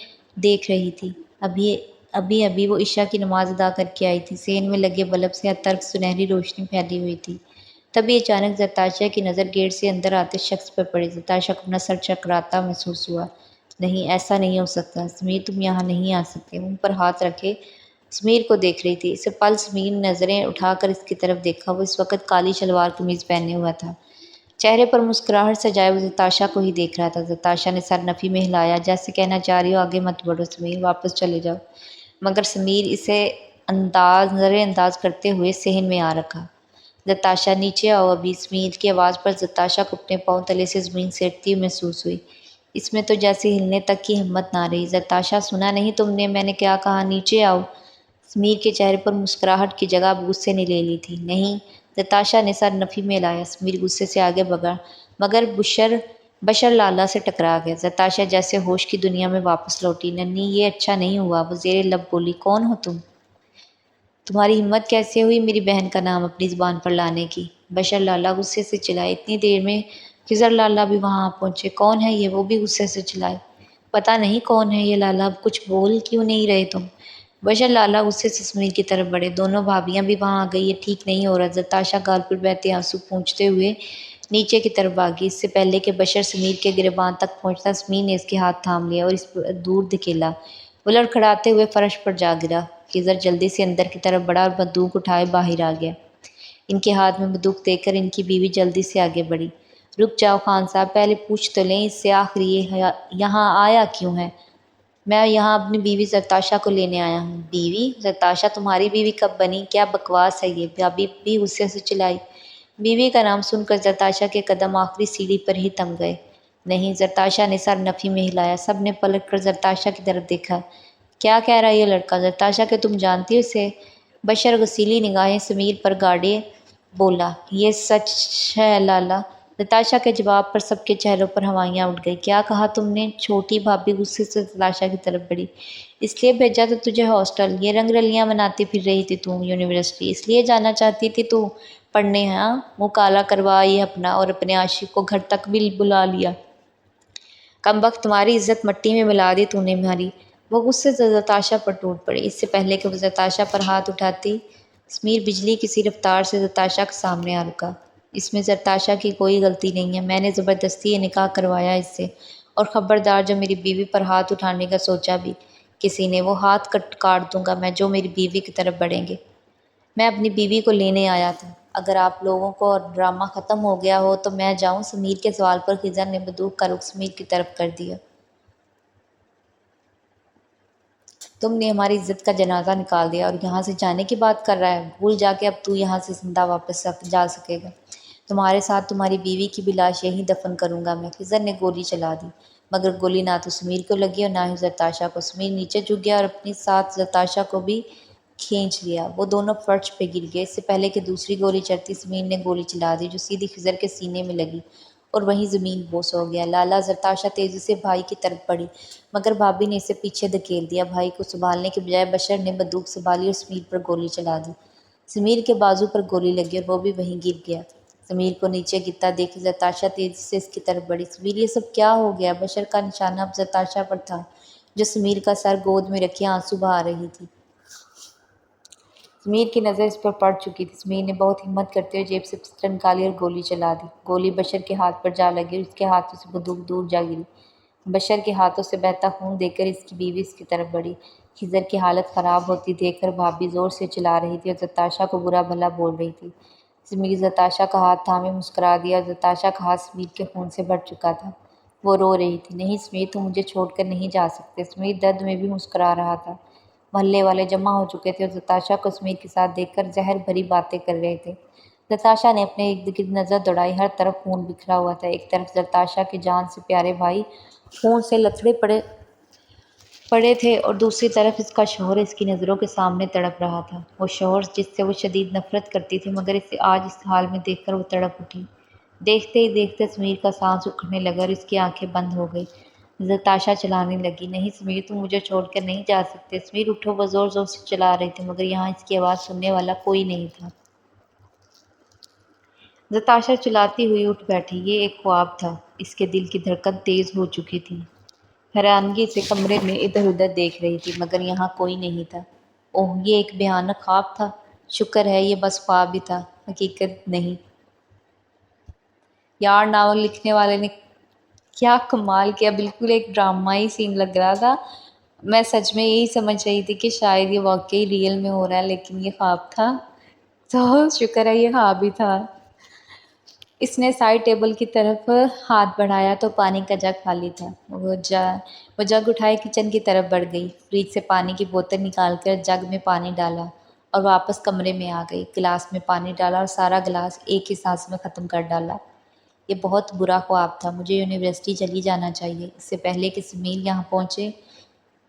دیکھ رہی تھی۔ ابھی وہ عشاء کی نماز ادا کر کے آئی تھی۔ صحن میں لگے بلب سے ہر طرف سنہری روشنی پھیلی ہوئی تھی۔ تبھی اچانک زرتاشا کی نظر گیٹ سے اندر آتے شخص پر پڑی۔ زرتاشا کو اپنا سر چکراتا محسوس ہوا۔ نہیں، ایسا نہیں ہو سکتا سمیر، تم یہاں نہیں آ سکتے۔ منہ پر ہاتھ رکھے سمیر کو دیکھ رہی تھی۔ اس پل سمیر نے نظریں اٹھا کر اس کی طرف دیکھا۔ وہ اس وقت کالی شلوار قمیض پہنے ہوا تھا، چہرے پر مسکراہٹ سجائے وہ زرتاشا کو ہی دیکھ رہا تھا۔ زرتاشا نے سر نفی میں ہلایا، جیسے کہنا چاہ رہی ہو آگے مت بڑھو سمیر، واپس چلے جاؤ، مگر سمیر اسے نظر انداز کرتے ہوئے صحن میں آ رکھا۔ زرتاشا نیچے آؤ ابھی۔ سمیر کی آواز پر زرتاشا کو اپنے پاؤں تلے سے زمین سیٹتی ہوئی محسوس ہوئی۔ اس میں تو جیسے ہلنے تک کی ہمت نہ رہی۔ زرتاشا سنا نہیں تم نے، میں نے کیا کہا، نیچے آؤ۔ سمیر کے چہرے پر مسکراہٹ کی جگہ اب غصے نے لے لی تھی۔ نہیں، زرتاشا نے سر نفی میں ہلایا۔ سمیر غصے سے آگے بڑھا مگر بشر لالا سے ٹکرا گیا۔ زرتاشا جیسے ہوش کی دنیا میں واپس لوٹی۔ ننھی یہ اچھا نہیں ہوا، وہ زیر لب بولی۔ کون ہو تم؟ تمہاری ہمت کیسے ہوئی میری بہن کا نام اپنی زبان پر لانے کی؟ بشر لالا غصے سے چلائے۔ اتنی دیر میں خضر لالا بھی وہاں آ پہنچے۔ کون ہے یہ؟ وہ بھی غصے سے چلائے۔ پتہ نہیں کون ہے یہ لالا، اب کچھ بول کیوں نہیں رہے تم؟ بشر لالا غصے سے سمیر کی طرف بڑھے۔ دونوں بھابیاں بھی وہاں آ گئی۔ یہ ٹھیک نہیں ہو رہا۔ زرتاشا گال پر بہتے آنسو پونچھتے ہوئے نیچے کی طرف بھاگی۔ اس سے پہلے کہ بشر سمیر کے گریباں تک پہنچتا، سمیر نے اس کے ہاتھ تھام لیا اور اس پر دور دھکیلا۔ وہ لڑکھڑاتے ہوئے فرش پر جا گرا۔ خضر جلدی سے اندر کی طرف بڑھا اور بندوق اٹھائے باہر آ گیا۔ ان کے ہاتھ میں بندوق دیکھ کر ان کی بیوی جلدی سے آگے بڑھی۔ رک جاؤ خان صاحب، پہلے پوچھ تو لیں اس سے آخر یہ یہاں آیا کیوں ہے؟ میں یہاں اپنی بیوی زرتاشا کو لینے آیا ہوں۔ بیوی؟ زرتاشا تمہاری بیوی کب بنی؟ کیا بکواس ہے یہ؟ بھابھی بھی غصے سے چلائی۔ بیوی کا نام سن کر زرتاشا کے قدم آخری سیڑھی پر ہی تھم گئے۔ نہیں، زرتاشا نے سر نفی میں ہلایا۔ سب نے پلٹ کر زرتاشا کی طرف دیکھا۔ کیا کہہ رہا ہے یہ لڑکا؟ زرتاشا کہ تم جانتی ہو اسے؟ بشر غصیلی نگاہیں سمیر پر گاڑے بولا۔ یہ سچ ہے لالا۔ زرتاشا کے جواب پر سب کے چہروں پر ہوائیاں اٹھ گئی۔ کیا کہا تم نے؟ چھوٹی بھابھی غصے سے زرتاشا کی طرف بڑھی۔ اس لیے بھیجا تو تجھے ہاسٹل، یہ رنگ رلیاں مناتی پھر رہی تھی تو یونیورسٹی، اس لیے جانا چاہتی تھی تو پڑھنے؟ ہاں، منہ کالا کروائی اپنا اور اپنے عاشق کو گھر تک بھی بلا لیا۔ کمبخت، تمہاری عزت مٹی میں ملا دی تو نے ہماری۔ وہ غصے سے زرتاشا پر ٹوٹ پڑی۔ اس سے پہلے کہ وہ زرتاشا پر ہاتھ اٹھاتی، سمیر بجلی کسی رفتار سے زرتاشا کے سامنے آ رکا۔ اس میں زرتاشا کی کوئی غلطی نہیں ہے، میں نے زبردستی یہ نکاح کروایا اس سے، اور خبردار جو میری بیوی پر ہاتھ اٹھانے کا سوچا بھی کسی نے، وہ ہاتھ کاٹ دوں گا میں جو میری بیوی کی طرف بڑھیں گے۔ میں اپنی بیوی کو لینے آیا تھا۔ اگر آپ لوگوں کو ڈرامہ ختم ہو گیا ہو تو میں جاؤں؟ سمیر کے سوال پر خضر نے بندوق کا رخ سمیر کی طرف کر دیا۔ تم نے ہماری عزت کا جنازہ نکال دیا اور یہاں سے جانے کی بات کر رہا ہے؟ بھول جا کہ اب تو یہاں سے زندہ واپس جا سکے گا۔ تمہارے ساتھ تمہاری بیوی کی بھی لاش یہیں دفن کروں گا میں۔ خضر نے گولی چلا دی، مگر گولی نہ تو سمیر کو لگی اور نہ ہی زرتاشا کو۔ سمیر نیچے جھک گیا اور اپنی ساتھ زرتاشا کو بھی کھینچ لیا۔ وہ دونوں فرش پہ گر گئے۔ اس سے پہلے کہ دوسری گولی چلتی، سمیر نے گولی چلا دی جو سیدھی خضر کے سینے میں لگی اور وہیں زمین بوس ہو گیا۔ لالا، زرتاشا تیزی سے بھائی کی طرف بڑھی مگر بھابھی نے اسے پیچھے دھکیل دیا۔ بھائی کو سنبھالنے کے بجائے بشر نے بندوق سنبھالی اور سمیر پر گولی چلا دی۔ سمیر کے بازو پر گولی لگی اور وہ بھی وہیں گر گیا۔ سمیر کو نیچے گرتا دیکھ زرتاشا تیزی سے اس کی طرف بڑھی۔ سمیر، یہ سب کیا ہو گیا؟ بشر کا نشانہ اب زرتاشا پر تھا جو سمیر کا سر گود میں رکھے آنسو بہا رہی تھی۔ سمیر کی نظر اس پر پڑ چکی تھی۔ سمیر نے بہت ہمت کرتے ہوئے جیب سے پسٹل نکالی اور گولی چلا دی۔ گولی بشر کے ہاتھ پر جا لگی اور اس کے ہاتھوں سے بندوق دور جا گری۔ بشر کے ہاتھوں سے بہتا خون دیکھ کر اس کی بیوی اس کی طرف بڑھی۔ خضر کی حالت خراب ہوتی دیکھ کر بھابھی زور سے چلا رہی تھی اور زتاشا کو برا بھلا بول رہی تھی۔ سمیر زتاشا کا ہاتھ تھامے مسکرا دیا اور زتاشا کا ہاتھ سمیر کے خون سے بھر چکا تھا۔ وہ رو رہی تھی۔ نہیں سمیر، تم مجھے چھوڑ کر نہیں جا سکتے۔ سمیر درد میں بھی مسکرا رہا تھا۔ محلے والے جمع ہو چکے تھے اور زتاشا کو سمیر کے ساتھ دیکھ کر زہر بھری باتیں کر رہے تھے۔ زتاشا نے اپنے ارد گرد نظر دوڑائی۔ ہر طرف خون بکھرا ہوا تھا۔ ایک طرف زتاشا کے جان سے پیارے بھائی خون سے لتڑے پڑے تھے اور دوسری طرف اس کا شوہر اس کی نظروں کے سامنے تڑپ رہا تھا۔ وہ شوہر جس سے وہ شدید نفرت کرتی تھی، مگر اسے آج اس حال میں دیکھ کر وہ تڑپ اٹھی۔ دیکھتے ہی دیکھتے سمیر کا سانس اکھڑنے لگا اور اس کی آنکھیں بند ہو گئی۔ زتاشا چلانے لگی۔ نہیں سمیر، تم مجھے چھوڑ کر نہیں جا سکتے۔ سمیر اٹھو، وہ زور زور سے چلا رہی تھی مگر یہاں اس کی آواز سننے والا کوئی نہیں تھا۔ زتاشا چلاتی ہوئی اٹھ بیٹھی۔ یہ ایک خواب تھا۔ اس کے دل کی دھڑکن تیز ہو چکی تھی۔ حیرانگی سے کمرے میں ادھر ادھر دیکھ رہی تھی مگر یہاں کوئی نہیں تھا۔ اوہ، یہ ایک بھیانک خواب تھا۔ شکر ہے یہ بس خواب ہی تھا، حقیقت نہیں۔ یار، ناول لکھنے والے نے کیا کمال کیا، بالکل ایک ڈرامائی سین لگ رہا تھا۔ میں سچ میں یہی سمجھ رہی تھی کہ شاید یہ واقعی ریئل میں ہو رہا ہے، لیکن یہ خواب تھا۔ تو شکر ہے یہ خواب ہی تھا۔ اس نے سائڈ ٹیبل کی طرف ہاتھ بڑھایا تو پانی کا جگ خالی تھا۔ وہ جگ اٹھائے کچن کی طرف بڑھ گئی، فریج سے پانی کی بوتل نکال کر جگ میں پانی ڈالا اور واپس کمرے میں آ گئی۔ گلاس میں پانی ڈالا اور سارا گلاس ایک ہی سانس میں ختم کر ڈالا۔ یہ بہت برا خواب تھا۔ مجھے یونیورسٹی چلی جانا چاہیے اس سے پہلے کہ سمیر یہاں پہنچے۔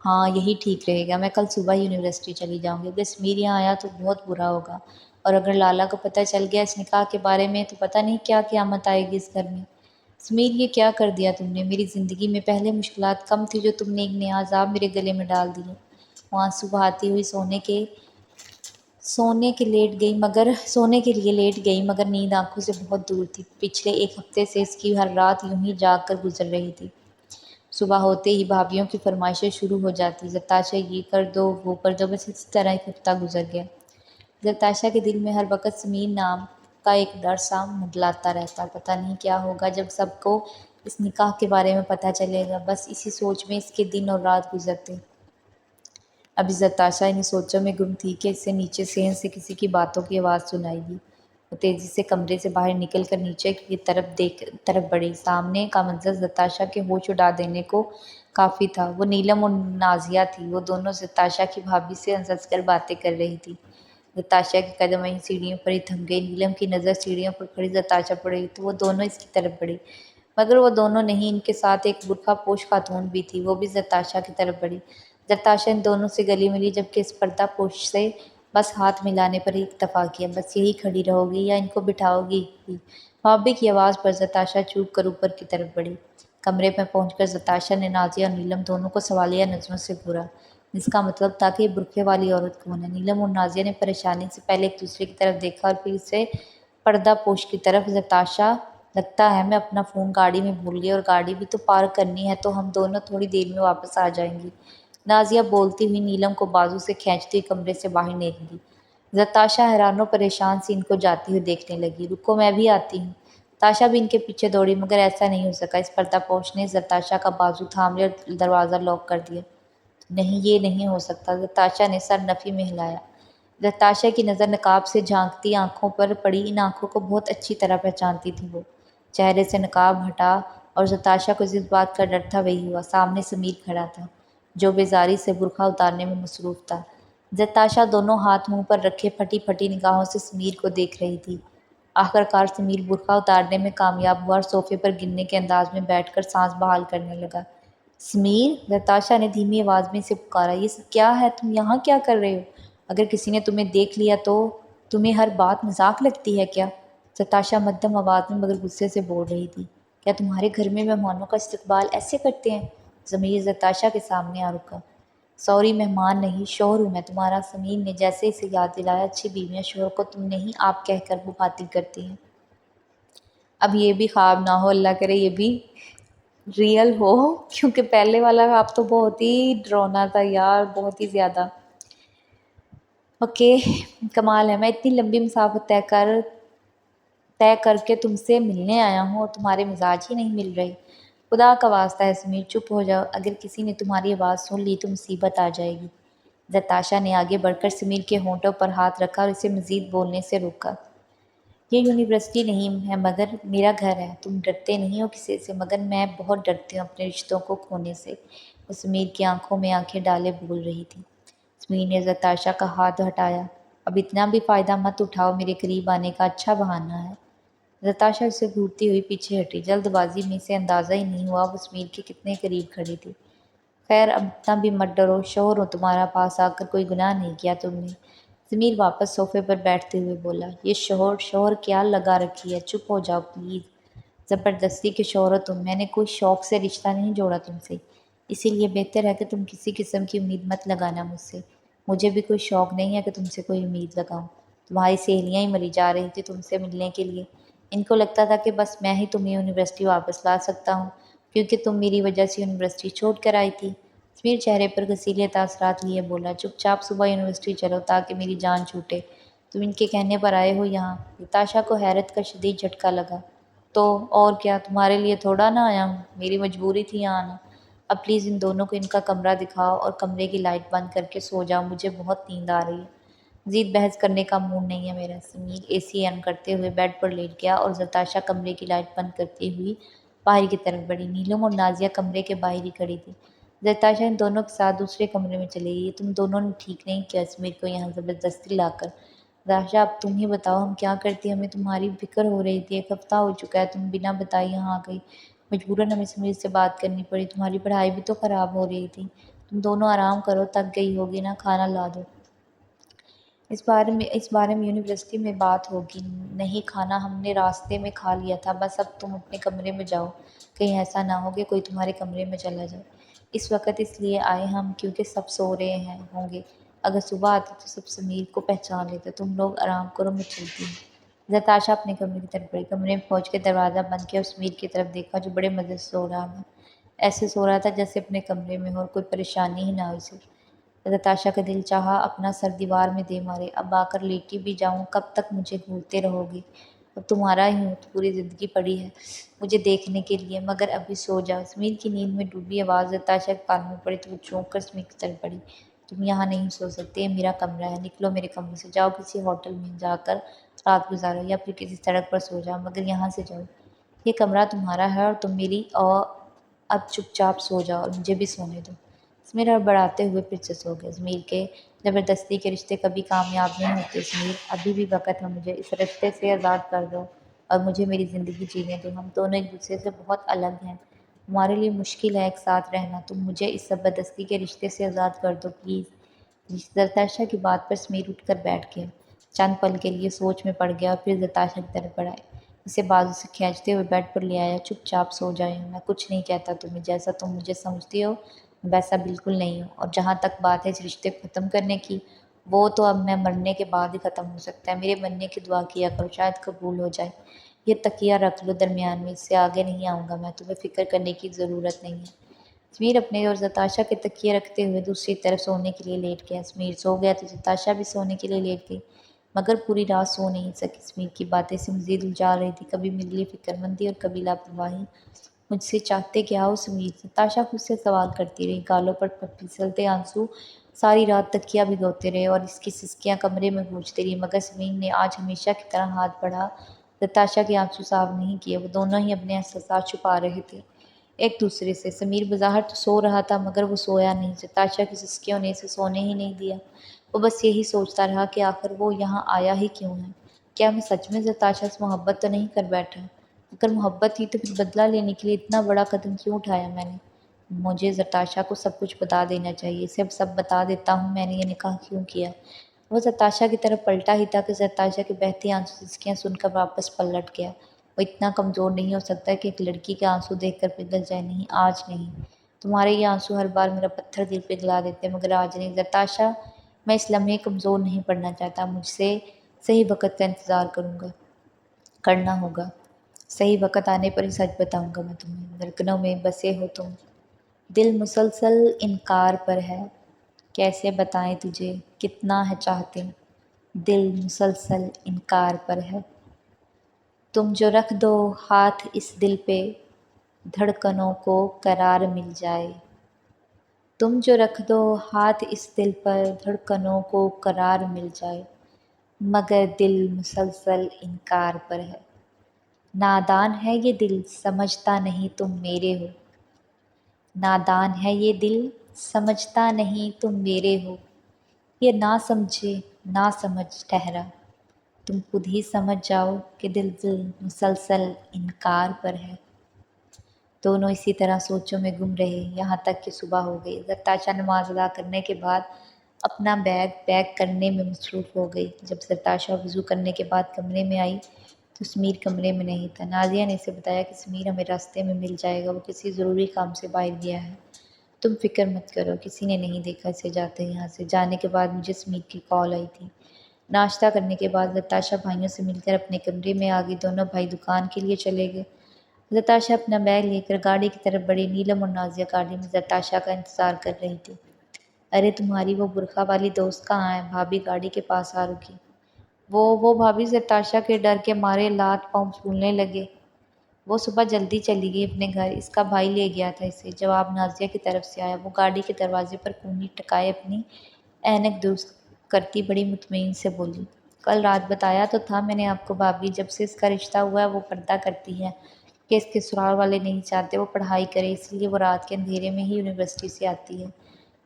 ہاں، یہی ٹھیک رہے گا۔ میں کل صبح یونیورسٹی چلی جاؤں گی۔ اگر سمیر یہاں آیا تو بہت برا ہوگا، اور اگر لالا کو پتہ چل گیا اس نکاح کے بارے میں تو پتہ نہیں کیا قیامت آئے گی اس گھر میں۔ سمیر، یہ کیا کر دیا تم نے؟ میری زندگی میں پہلے مشکلات کم تھی جو تم نے ایک نیا عذاب میرے گلے میں ڈال دیے۔ وہ آنسو بہاتی ہوئی سونے کے لیے لیٹ گئی مگر نیند آنکھوں سے بہت دور تھی۔ پچھلے ایک ہفتے سے اس کی ہر رات یوں ہی جاگ کر گزر رہی تھی۔ صبح ہوتے ہی بھابھیوں کی فرمائشیں شروع ہو جاتی۔ زتاشا یہ کر دو، وہ کر دو، بس اسی طرح ایک ہفتہ گزر گیا۔ زتاشا کے دل میں ہر وقت سمیر نام کا ایک ڈر سا منڈلاتا رہتا۔ پتہ نہیں کیا ہوگا جب سب کو اس نکاح کے بارے میں پتہ چلے گا۔ بس اسی سوچ میں اس کے دن اور رات گزرتے۔ ابھی زتاشا انہی سوچوں میں گم تھی کہ اسے نیچے صحن سے کسی کی باتوں کی آواز سنائی دی۔ وہ تیزی سے کمرے سے باہر نکل کر نیچے کی طرف بڑھی۔ سامنے کا منظر زتاشا کے ہوش اڑا دینے کو کافی تھا۔ وہ نیلم اور نازیہ تھی۔ وہ دونوں زتاشا کی بھابھی سے ہنس ہنس کر باتیں کر رہی تھی۔ زتاشا کے قدم وہیں سیڑھیوں پر ہی تھم گئے۔ نیلم کی نظر سیڑھیوں پر کھڑی زتاشا پر پڑی تو وہ دونوں اس کی طرف بڑھی، مگر وہ دونوں نہیں، ان کے ساتھ ایک برقع پوش خاتون بھی تھی۔ وہ بھی زتاشا کی طرف بڑھی۔ زتاشا ان دونوں سے گلے ملی جبکہ اس پردہ پوش سے بس ہاتھ ملانے پر ہی اکتفا کیا۔ بس یہی کھڑی رہو گی یا ان کو بٹھاؤ گی ہی؟ بھابھی کی آواز پر زتاشا چوک کر اوپر کی طرف بڑھی۔ کمرے میں پہنچ کر زتاشا نے نازیہ اور نیلم دونوں کو سوالیہ نظروں سے گھورا، جس کا مطلب تھا کہ یہ برقعے والی عورت کون ہے۔ نیلم اور نازیہ نے پریشانی سے پہلے ایک دوسرے کی طرف دیکھا اور پھر اسے پردہ پوش کی طرف۔ زتاشا، لگتا ہے میں اپنا فون گاڑی میں بھول گئی، اور گاڑی بھی تو پارک کرنی ہے، تو ہم دونوں تھوڑی دیر میں واپس آ جائیں گی، نازیہ بولتی ہوئی نیلم کو بازو سے کھینچتی ہوئی کمرے سے باہر نکلی۔ زتاشا حیران و پریشان سی ان کو جاتی ہوئی دیکھنے لگی۔ رکو، میں بھی آتی ہوں۔ زتاشا بھی ان کے پیچھے دوڑی مگر ایسا نہیں ہو سکا۔ اس پردہ پوش نے زتاشا کا بازو تھام لیا اور دروازہ لاک کر دیا۔ نہیں، یہ نہیں ہو سکتا۔ زتاشا نے سر نفی میں ہلایا۔ زتاشا کی نظر نقاب سے جھانکتی آنکھوں پر پڑی۔ ان آنکھوں کو بہت اچھی طرح پہچانتی تھی وہ۔ چہرے سے نقاب ہٹا اور زتاشا کو جس بات کا ڈر تھا وہی ہوا۔ سامنے سمیر کھڑا تھا جو بیزاری سے برقع اتارنے میں مصروف تھا۔ زتاشا دونوں ہاتھ منہ پر رکھے پھٹی پھٹی نگاہوں سے سمیر کو دیکھ رہی تھی۔ آخرکار سمیر برقع اتارنے میں کامیاب ہوا اور صوفے پر گرنے کے انداز میں بیٹھ کر سانس بحال کرنے لگا۔ سمیر، زتاشا نے دھیمی آواز میں اسے پکارا۔ یہ سب کیا ہے؟ تم یہاں کیا کر رہے ہو؟ اگر کسی نے تمہیں دیکھ لیا تو تمہیں ہر بات مذاق لگتی ہے کیا؟ زتاشا مدھم آواز میں مگر غصے سے بول رہی تھی۔ کیا تمہارے گھر میں مہمانوں کا استقبال ایسے کرتے ہیں؟ ضمیر زتاشا کے سامنے آ رکا۔ سوری، مہمان نہیں، شوہر ہوں میں تمہارا۔ سمیر نے جیسے اسے یاد دلایا، اچھی بیویاں شوہر کو تم نہیں آپ کہہ کر مخاطب کرتی ہیں۔ اب یہ بھی خواب نہ ہو، اللہ کرے یہ بھی ریئل ہو، کیونکہ پہلے والا خواب تو بہت ہی ڈراؤنا تھا یار، بہت ہی زیادہ۔ اوکے، کمال ہے، میں اتنی لمبی مسافت طے کر کے تم سے ملنے آیا ہوں اور تمہارے مزاج ہی نہیں مل رہے۔ خدا کا واسطہ ہے سمیر، چپ ہو جاؤ، اگر کسی نے تمہاری آواز سن لی تو مصیبت آ جائے گی۔ نتاشا نے آگے بڑھ کر سمیر کے ہونٹوں پر ہاتھ رکھا اور اسے مزید بولنے سے روکا۔ یہ یونیورسٹی نہیں ہے مگر میرا گھر ہے، تم ڈرتے نہیں ہو کسی سے، مگر میں بہت ڈرتی ہوں اپنے رشتوں کو کھونے سے۔ وہ سمیر کی آنکھوں میں آنکھیں ڈالے بول رہی تھی۔ سمیر نے نتاشا کا ہاتھ ہٹایا۔ اب اتنا بھی فائدہ مت اٹھاؤ، میرے قریب آنے کا اچھا بہانہ ہے۔ نتاشا اسے گھورتی ہوئی پیچھے ہٹی۔ جلد بازی میں اسے اندازہ ہی نہیں ہوا وہ سمیر کے کتنے قریب کھڑی تھی۔ خیر اب اتنا بھی مت ڈرو، شوہر ہوں تمہارا، پاس آ کر کوئی گناہ نہیں کیا تم نے۔ سمیر واپس صوفے پر بیٹھتے ہوئے بولا، یہ شوہر کیا لگا رکھی ہے، چپ ہو جاؤ پلیز۔ زبردستی کے شوہر ہو تم، میں نے کوئی شوق سے رشتہ نہیں جوڑا تم سے، اسی لیے بہتر ہے کہ تم کسی قسم کی امید مت لگانا مجھ سے۔ مجھے بھی کوئی شوق نہیں ہے کہ تم سے کوئی امید لگاؤں۔ تمہاری سہیلیاں ہی مری جا رہی تھی تم سے ملنے کے لیے، ان کو لگتا تھا کہ بس میں ہی تمہیں یونیورسٹی واپس لا سکتا ہوں کیونکہ تم میری وجہ سے یونیورسٹی چھوڑ کر آئی تھی۔ سمیر چہرے پر غصیلے تاثرات لیے بولا، چپ چاپ صبح یونیورسٹی چلو تاکہ میری جان چھوٹے، تم ان کے کہنے پر آئے ہو یہاں۔ نتاشا کو حیرت کا شدید جھٹکا لگا۔ تو اور کیا، تمہارے لیے تھوڑا نہ آیا ہوں، میری مجبوری تھی یہاں آنا۔ اب پلیز ان دونوں کو ان کا کمرہ دکھاؤ اور کمرے کی لائٹ بند کر کے سو جاؤ، مجھے بہت نیند آ رہی ہے۔ مزید بحث کرنے کا موڈ نہیں ہے میرا۔ سمیر اے سی آن کرتے ہوئے بیڈ پر لیٹ گیا اور نتاشا کمرے کی لائٹ بند کرتی ہوئی باہر کی طرف بڑھی۔ نیلم اور نازیہ کمرے کے باہر ہی کھڑی تھی۔ نتاشا ان دونوں کے ساتھ دوسرے کمرے میں چلے گئی۔ تم دونوں نے ٹھیک نہیں کیا سمیر کو یہاں زبردستی لا کر۔ نتاشا اب تم ہی بتاؤ ہم کیا کرتی، ہمیں تمہاری فکر ہو رہی تھی، 1 ہفتہ ہو چکا ہے تم بنا بتائے یہاں آ گئی، مجبوراً ہمیں سمیر سے بات کرنی پڑی، تمہاری پڑھائی بھی تو خراب ہو رہی تھی، تم دونوں آرام کرو، تھک گئی ہوگی نا، کھانا لا دو۔ اس بارے میں یونیورسٹی میں بات ہوگی۔ نہیں، کھانا ہم نے راستے میں کھا لیا تھا، بس اب تم اپنے کمرے میں جاؤ، کہیں ایسا نہ ہو کہ کوئی تمہارے کمرے میں چلا جائے۔ اس وقت اس لیے آئے ہم کیونکہ سب سو رہے ہوں گے، اگر صبح آتی تو سب سمیر کو پہچان لیتے۔ تم لوگ آرام کرو، میں چلتی ہوں۔ نتاشا اپنے کمرے کی طرف بڑھی۔ کمرے میں پہنچ کے دروازہ بند کیا اور سمیر کی طرف دیکھا جو بڑے مزے سے سو رہا تھا، ایسے سو رہا تھا جیسے اپنے کمرے میں ہو اور کوئی پریشانی ہی نہ ہو اسے۔ نتاشا کا دل چاہا اپنا سر دیوار میں دے مارے، اب آ کر لیٹی بھی جاؤں، کب تک مجھے گھورتے رہو گے، اب تمہارا ہی ہوں، پوری زندگی پڑی ہے مجھے دیکھنے کے لیے، مگر ابھی سو جاؤ۔ سمیر کی نیند میں ڈوبی آواز نتاشا کے کانوں میں پڑی تو وہ چونک کر سمیر کی طرف بڑھی۔ تم یہاں نہیں سو سکتے، یہ میرا کمرہ ہے، نکلو میرے کمرے سے، جاؤ کسی ہوٹل میں جا کر رات گزارو یا پھر کسی سڑک پر سو جاؤ، مگر یہاں سے جاؤ، یہ کمرہ تمہارا ہے اور تم میری، اور اب چپ چاپ سو جاؤ اور مجھے بھی سونے دو۔ سمیر ہڑبڑاتے ہوئے پھر سے سو گیا۔ سمیر کے زبردستی کے رشتے کبھی کامیاب نہیں ہوتے سمیر، ابھی بھی وقت ہے، مجھے اس رشتے سے آزاد کر دو اور مجھے میری زندگی جینے دو، ہم دونوں ایک دوسرے سے بہت الگ ہیں، ہمارے لیے مشکل ہے ایک ساتھ رہنا، تم مجھے اس زبردستی کے رشتے سے آزاد کر دو پلیز۔ نتاشا کی بات پر سمیر اٹھ کر بیٹھ گیا، چند پل کے لیے سوچ میں پڑ گیا اور پھر نتاشا کی طرف بڑھا، اسے بازو سے کھینچتے ہوئے بیڈ پر لے آیا۔ چپ چاپ سو جائے، میں کچھ نہیں کہتا تمہیں، جیسا تم مجھے سمجھتی ہو میں ویسا بالکل نہیں ہوں، اور جہاں تک بات ہے اس رشتے کو ختم کرنے کی، وہ تو اب میں مرنے کے بعد ہی ختم ہو سکتا ہے، میرے مرنے کی دعا کیا کرو، شاید قبول ہو جائے۔ یہ تکیہ رکھ لو درمیان میں، اس سے آگے نہیں آؤں گا میں، تمہیں فکر کرنے کی ضرورت نہیں ہے۔ سمیر اپنے اور نتاشا کے تکیے رکھتے ہوئے دوسری طرف سونے کے لیے لیٹ گیا۔ سمیر سو گیا تو نتاشا بھی سونے کے لیے لیٹ گئی، مگر پوری رات سو نہیں سکی۔ سمیر کی باتیں اسے مزید الجھا رہی تھی، کبھی میرے لیے فکر مندی اور کبھی لاپرواہی۔ مجھ سے چاہتے کیا ہو سمیر؟ نتاشا خود سے سوال کرتی رہی، گالوں پر پھسلتے آنسو ساری رات تکیہ بھگوتے رہے اور اس کی سسکیاں کمرے میں گونجتی رہی، مگر سمیر نے آج ہمیشہ کی طرح ہاتھ بڑھا نتاشا کے آنسو صاف نہیں کیے۔ وہ دونوں ہی اپنے احساسات چھپا رہے تھے ایک دوسرے سے۔ سمیر بظاہر تو سو رہا تھا مگر وہ سویا نہیں، نتاشا کی سسکیوں نے اسے سونے ہی نہیں دیا۔ وہ بس یہی سوچتا رہا کہ آخر وہ یہاں آیا ہی کیوں ہے، کیا میں سچ میں نتاشا سے محبت تو نہیں کر بیٹھا؟ اگر محبت تھی تو پھر بدلہ لینے کے لیے اتنا بڑا قدم کیوں اٹھایا میں نے؟ مجھے نتاشا کو سب کچھ بتا دینا چاہیے، اسے سب بتا دیتا ہوں میں نے یہ نکاح کیوں کیا۔ وہ نتاشا کی طرف پلٹا ہی تھا کہ نتاشا کے بہتے آنسو سسکیاں سن کر واپس پلٹ گیا۔ وہ اتنا کمزور نہیں ہو سکتا کہ ایک لڑکی کے آنسو دیکھ کر پگھل جائے، نہیں آج نہیں، تمہارے یہ آنسو ہر بار میرا پتھر دل پگھلا دیتے مگر آج نہیں نتاشا، میں اس لمحے کمزور نہیں پڑنا چاہتا، مجھ سے صحیح وقت کا انتظار کرنا ہوگا، صحیح وقت آنے پر ہی سچ بتاؤں گا میں تمہیں، دھڑکنوں میں بسے ہو تم، دل مسلسل انکار پر ہے، کیسے بتائیں تجھے کتنا ہے چاہتے، دل مسلسل انکار پر ہے۔ تم جو رکھ دو ہاتھ اس دل پہ، دھڑکنوں کو قرار مل جائے۔ تم جو رکھ دو ہاتھ اس دل پر، دھڑکنوں کو قرار مل جائے، مگر دل مسلسل انکار پر ہے۔ نادان ہے یہ دل سمجھتا نہیں تم میرے ہو، نادان ہے یہ دل سمجھتا نہیں تم میرے ہو، یہ نہ سمجھے نہ سمجھ ٹھہرا، تم خود ہی سمجھ جاؤ کہ دل مسلسل انکار پر ہے۔ دونوں اسی طرح سوچوں میں گم رہے یہاں تک کہ صبح ہو گئی۔ زرتاشا نماز ادا کرنے کے بعد اپنا بیگ پیک کرنے میں مصروف ہو گئی۔ جب زرتاشا وضو کرنے کے بعد کمرے میں آئی تو سمیر کمرے میں نہیں تھا۔ نازیہ نے اسے بتایا کہ سمیر ہمیں راستے میں مل جائے گا، وہ کسی ضروری کام سے باہر گیا ہے، تم فکر مت کرو، کسی نے نہیں دیکھا اسے جاتے یہاں سے۔ جانے کے بعد مجھے سمیر کی کال آئی تھی۔ ناشتہ کرنے کے بعد زرتاشا بھائیوں سے مل کر اپنے کمرے میں آ گئی۔ دونوں بھائی دکان کے لیے چلے گئے۔ زرتاشا اپنا بیگ لے کر گاڑی کی طرف بڑھی۔ نیلم اور نازیہ گاڑی میں زرتاشا کا انتظار کر رہی تھی۔ ارے تمہاری وہ برقع والی دوست کہاں ہے؟ بھابھی گاڑی کے پاس آ رکی۔ وہ بھابھی زرتاشا کے ڈر کے مارے لات پاؤں پھولنے لگے۔ وہ صبح جلدی چلی گئی اپنے گھر، اس کا بھائی لے گیا تھا اسے۔ جواب نازیہ کی طرف سے آیا۔ وہ گاڑی کے دروازے پر کونی ٹکائے اپنی اینک درست کرتی بڑی مطمئن سے بولی، کل رات بتایا تو تھا میں نے آپ کو بھابھی، جب سے اس کا رشتہ ہوا ہے وہ پردہ کرتی ہے کہ اس کے سسرال والے نہیں چاہتے وہ پڑھائی کرے، اس لیے وہ رات کے اندھیرے میں ہی یونیورسٹی سے آتی ہے۔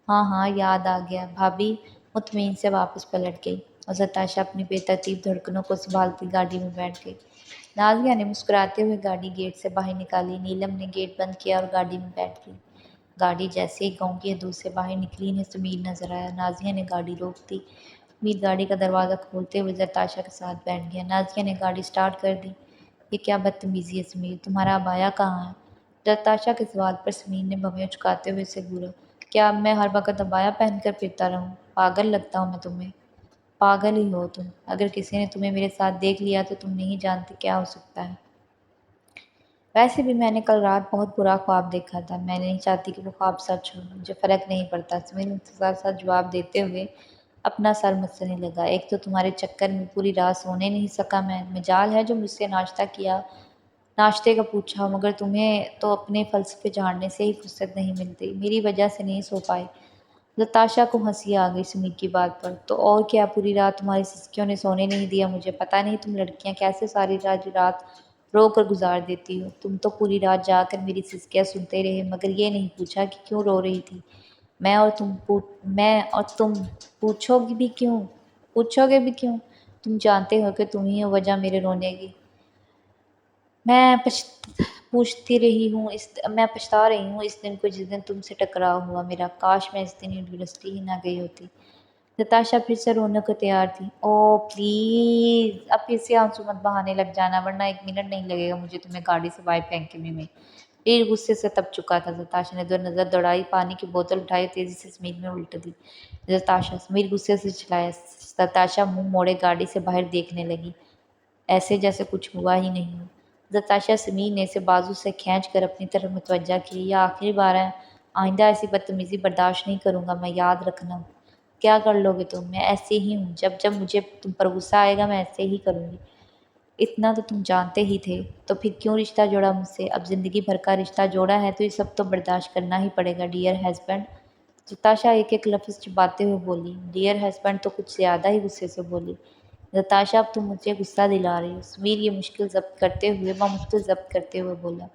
ہاں ہاں یاد آ گیا، بھابھی مطمئن سے واپس پلٹ گئی اور زرتاشا اپنی بے ترتیب دھڑکنوں کو سنبھالتی گاڑی میں بیٹھ گئی۔ نازیہ نے مسکراتے ہوئے گاڑی گیٹ سے باہر نکالی۔ نیلم نے گیٹ بند کیا اور گاڑی میں بیٹھ گئی۔ گاڑی جیسے ہی گاؤں کی حدود سے باہر نکلی انہیں سمیر نظر آیا۔ نازیہ نے گاڑی روک دی۔ سمیر گاڑی کا دروازہ کھولتے ہوئے زرتاشا کے ساتھ بیٹھ گیا۔ نازیہ نے گاڑی سٹارٹ کر دی۔ یہ کیا بدتمیزی ہے سمیر، تمہارا ابایا کہاں ہے؟ زرتاشا کے سوال پر سمیر نے بھویں چکاتے ہوئے اسے گھورا۔ کیا اب میں ہر وقت ابایا پہن کر پھرتا رہوں؟ پاگل لگتا ہوں میں تمہیں؟ پاگل ہی ہو تم، اگر کسی نے تمہیں میرے ساتھ دیکھ لیا تو تم نہیں جانتی کیا ہو سکتا ہے۔ ویسے بھی میں نے کل رات بہت برا خواب دیکھا تھا، میں نہیں چاہتی کہ وہ خواب سچ ہو، مجھے فرق نہیں پڑتا، سمیر مختصر سا جواب دیتے ہوئے اپنا سر متنے لگا۔ ایک تو تمہارے چکر میں پوری رات سونے نہیں سکا میں، مجال ہے جو مجھ سے ناشتے کا پوچھا، مگر تمہیں تو اپنے فلسفے جھاڑنے سے ہی فرصت نہیں ملتی، میری وجہ سے نہیں سو پائے۔ زرتاشا کو ہنسی آ گئی سمیر کی بات پر۔ تو اور کیا، پوری رات تمہاری سسکیوں نے سونے نہیں دیا مجھے، پتہ نہیں تم لڑکیاں کیسے ساری رات رو کر گزار دیتی ہو، تم تو پوری رات جا کر میری سسکیاں سنتے رہے مگر یہ نہیں پوچھا کہ کیوں رو رہی تھی۔ میں اور تم پوچھو گے بھی کیوں؟ تم جانتے ہو کہ تم ہی ہو وجہ میرے رونے کی۔ میں پچھتا رہی ہوں اس دن کو جس دن تم سے ٹکراؤ ہوا میرا، کاش میں اس دن یونیورسٹی ہی نہ گئی ہوتی۔ زرتاشا پھر سے رونے کو تیار تھی۔ او پلیز اب پھر سے آنسو مت بہانے لگ جانا ورنہ 1 منٹ نہیں لگے گا مجھے تمہیں گاڑی سے باہر پھینکنے میں۔ پھر غصے سے تپ چکا تھا۔ زرتاشا نے نظر دوڑائی، پانی کی بوتل اٹھائی، تیزی سے سمیر میں الٹ دی۔ سمیر غصے سے چلایا۔ زرتاشا منہ موڑے گاڑی سے باہر دیکھنے لگی، ایسے جیسے کچھ ہوا ہی نہیں ہو۔ زرتاشا سمیر نے اسے بازو سے کھینچ کر اپنی طرف متوجہ کی۔ یہ آخری بار ہے، آئندہ ایسی بدتمیزی برداشت نہیں کروں گا میں، یاد رکھنا۔ کیا کر لو گے تم؟ میں ایسے ہی ہوں، جب مجھے تم پر غصہ آئے گا میں ایسے ہی کروں گی۔ اتنا تو تم جانتے ہی تھے، تو پھر کیوں رشتہ جوڑا مجھ سے؟ اب زندگی بھر کا رشتہ جوڑا ہے تو یہ سب تو برداشت کرنا ہی پڑے گا۔ ڈیئر ہسبینڈ، زرتاشا ایک ایک لفظ چباتے ہوئے بولی۔ ڈیئر ہسبینڈ تو کچھ زیادہ ہی غصے سے بولی۔ زرتاشا اب تم مجھے غصہ دلا رہی ہو، سمیر یہ مشکل ضبط کرتے ہوئے بولا۔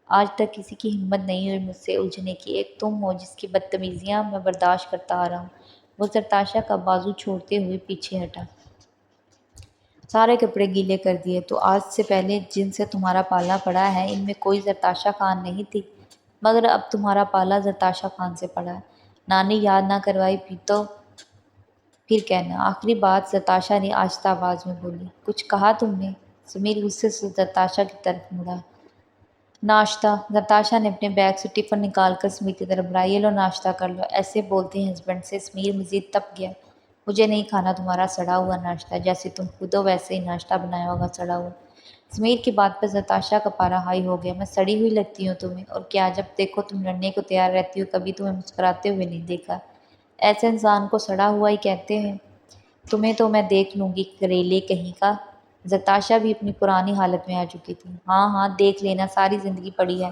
آج تک کسی کی ہمت نہیں ہوئی مجھ سے الجھنے کی، ایک تم ہو جس کی بدتمیزیاں میں برداشت کرتا آ رہا ہوں۔ وہ زرتاشا کا بازو چھوڑتے ہوئے پیچھے ہٹا۔ سارے کپڑے گیلے کر دیے تو آج سے پہلے جن سے تمہارا پالا پڑا ہے ان میں کوئی زرتاشا خان نہیں تھی، مگر اب تمہارا پالا زرتاشا خان سے پڑا ہے۔ نانی یاد نہ کروائی پھر کہنا۔ آخری بات زرتاشا نے آہستہ آواز میں بولی۔ کچھ کہا تم نے؟ سمیر غصے سے زرتاشا کی طرف مڑا۔ ناشتہ، زرتاشا نے اپنے بیگ سے ٹفن نکال کر سمیر کی طرف بڑھایا۔ یہ لو ناشتہ کر لو، ایسے بولتے ہیں ہسبینڈ سے؟ سمیر مزید تپ گیا۔ مجھے نہیں کھانا تمہارا سڑا ہوا ناشتہ، جیسے تم خود ہو ویسے ہی ناشتہ بنایا ہوگا سڑا ہوا۔ سمیر کی بات پر زرتاشا کا پارا ہائی ہو گیا۔ میں سڑی ہوئی لگتی ہوں تمہیں؟ اور کیا جب دیکھو تم لڑنے کو تیار رہتی ہو، کبھی تمہیں مسکراتے ہوئے نہیں دیکھا۔ ایسے انسان کو سڑا ہوا ہی کہتے ہیں۔ تمہیں تو میں دیکھ لوں گی کریلے کہیں کا۔ زتاشا بھی اپنی پرانی حالت میں آ چکی تھی۔ ہاں ہاں دیکھ لینا، ساری زندگی پڑی ہے،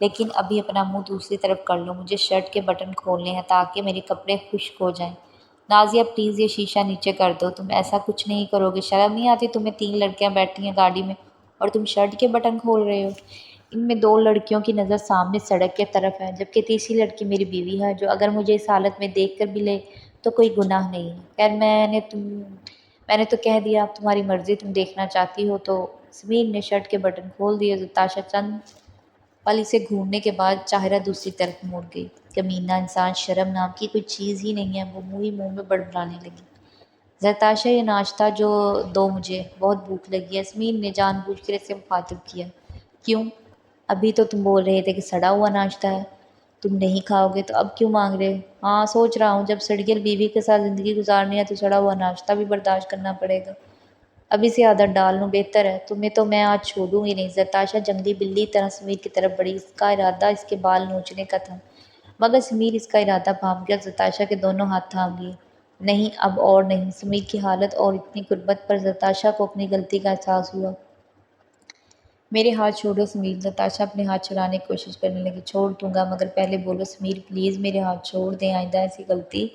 لیکن ابھی اپنا منہ دوسری طرف کر لو، مجھے شرٹ کے بٹن کھولنے ہیں تاکہ میرے کپڑے خشک ہو جائیں۔ نازیہ پلیز یہ شیشہ نیچے کر دو، تم ایسا کچھ نہیں کرو گے، شرم نہیں آتی تمہیں؟ 3 لڑکیاں بیٹھی ہیں گاڑی میں اور تم شرٹ کے بٹن کھول رہے ہو؟ ان میں 2 لڑکیوں کی نظر سامنے سڑک کے طرف ہے، جبکہ تیسری لڑکی میری بیوی ہے، جو اگر مجھے اس حالت میں دیکھ کر بھی لے تو کوئی گناہ نہیں ہے۔ خیر میں نے تو کہہ دیا، اب تمہاری مرضی، تم دیکھنا چاہتی ہو تو۔ سمیر نے شرٹ کے بٹن کھول دیے۔ زتاشا چند پل اسے گھورنے کے بعد چہرہ دوسری طرف موڑ گئی۔ کمینہ انسان، شرم نام کی کوئی چیز ہی نہیں ہے، وہ منہ میں بڑبڑانے لگی۔ زتاشا یہ ناشتہ جو دو، مجھے بہت بھوک لگی ہے۔ سمیر نے جان بوجھ کر اسے مخاطب کیا۔ کیوں؟ ابھی تو تم بول رہے تھے کہ سڑا ہوا ناشتہ ہے، تم نہیں کھاؤ گے، تو اب کیوں مانگ رہے ہو؟ ہاں سوچ رہا ہوں، جب سڑیل بیوی کے ساتھ زندگی گزارنی ہے تو سڑا ہوا ناشتہ بھی برداشت کرنا پڑے گا۔ اب اسے عادت ڈال لوں، بہتر ہے۔ تمہیں تو میں آج چھوڑوں ہی نہیں۔ زتاشا جنگلی بلی طرح سمیر کی طرف بڑھی، اس کا ارادہ اس کے بال نوچنے کا تھا، مگر سمیر اس کا ارادہ بھانپ گیا اور زتاشا کے دونوں ہاتھ تھام لیے۔ نہیں، اب اور نہیں۔ سمیر کی حالت اور اتنی قربت پر زتاشا کو اپنی غلطی کا احساس ہوا۔ میرے ہاتھ چھوڑو سمیر۔ زتاشا اپنے ہاتھ چھڑانے کی کوشش کرنے لگی۔ چھوڑ دوں گا، مگر پہلے بولو سمیر پلیز میرے ہاتھ چھوڑ دیں، آئندہ ایسی غلطی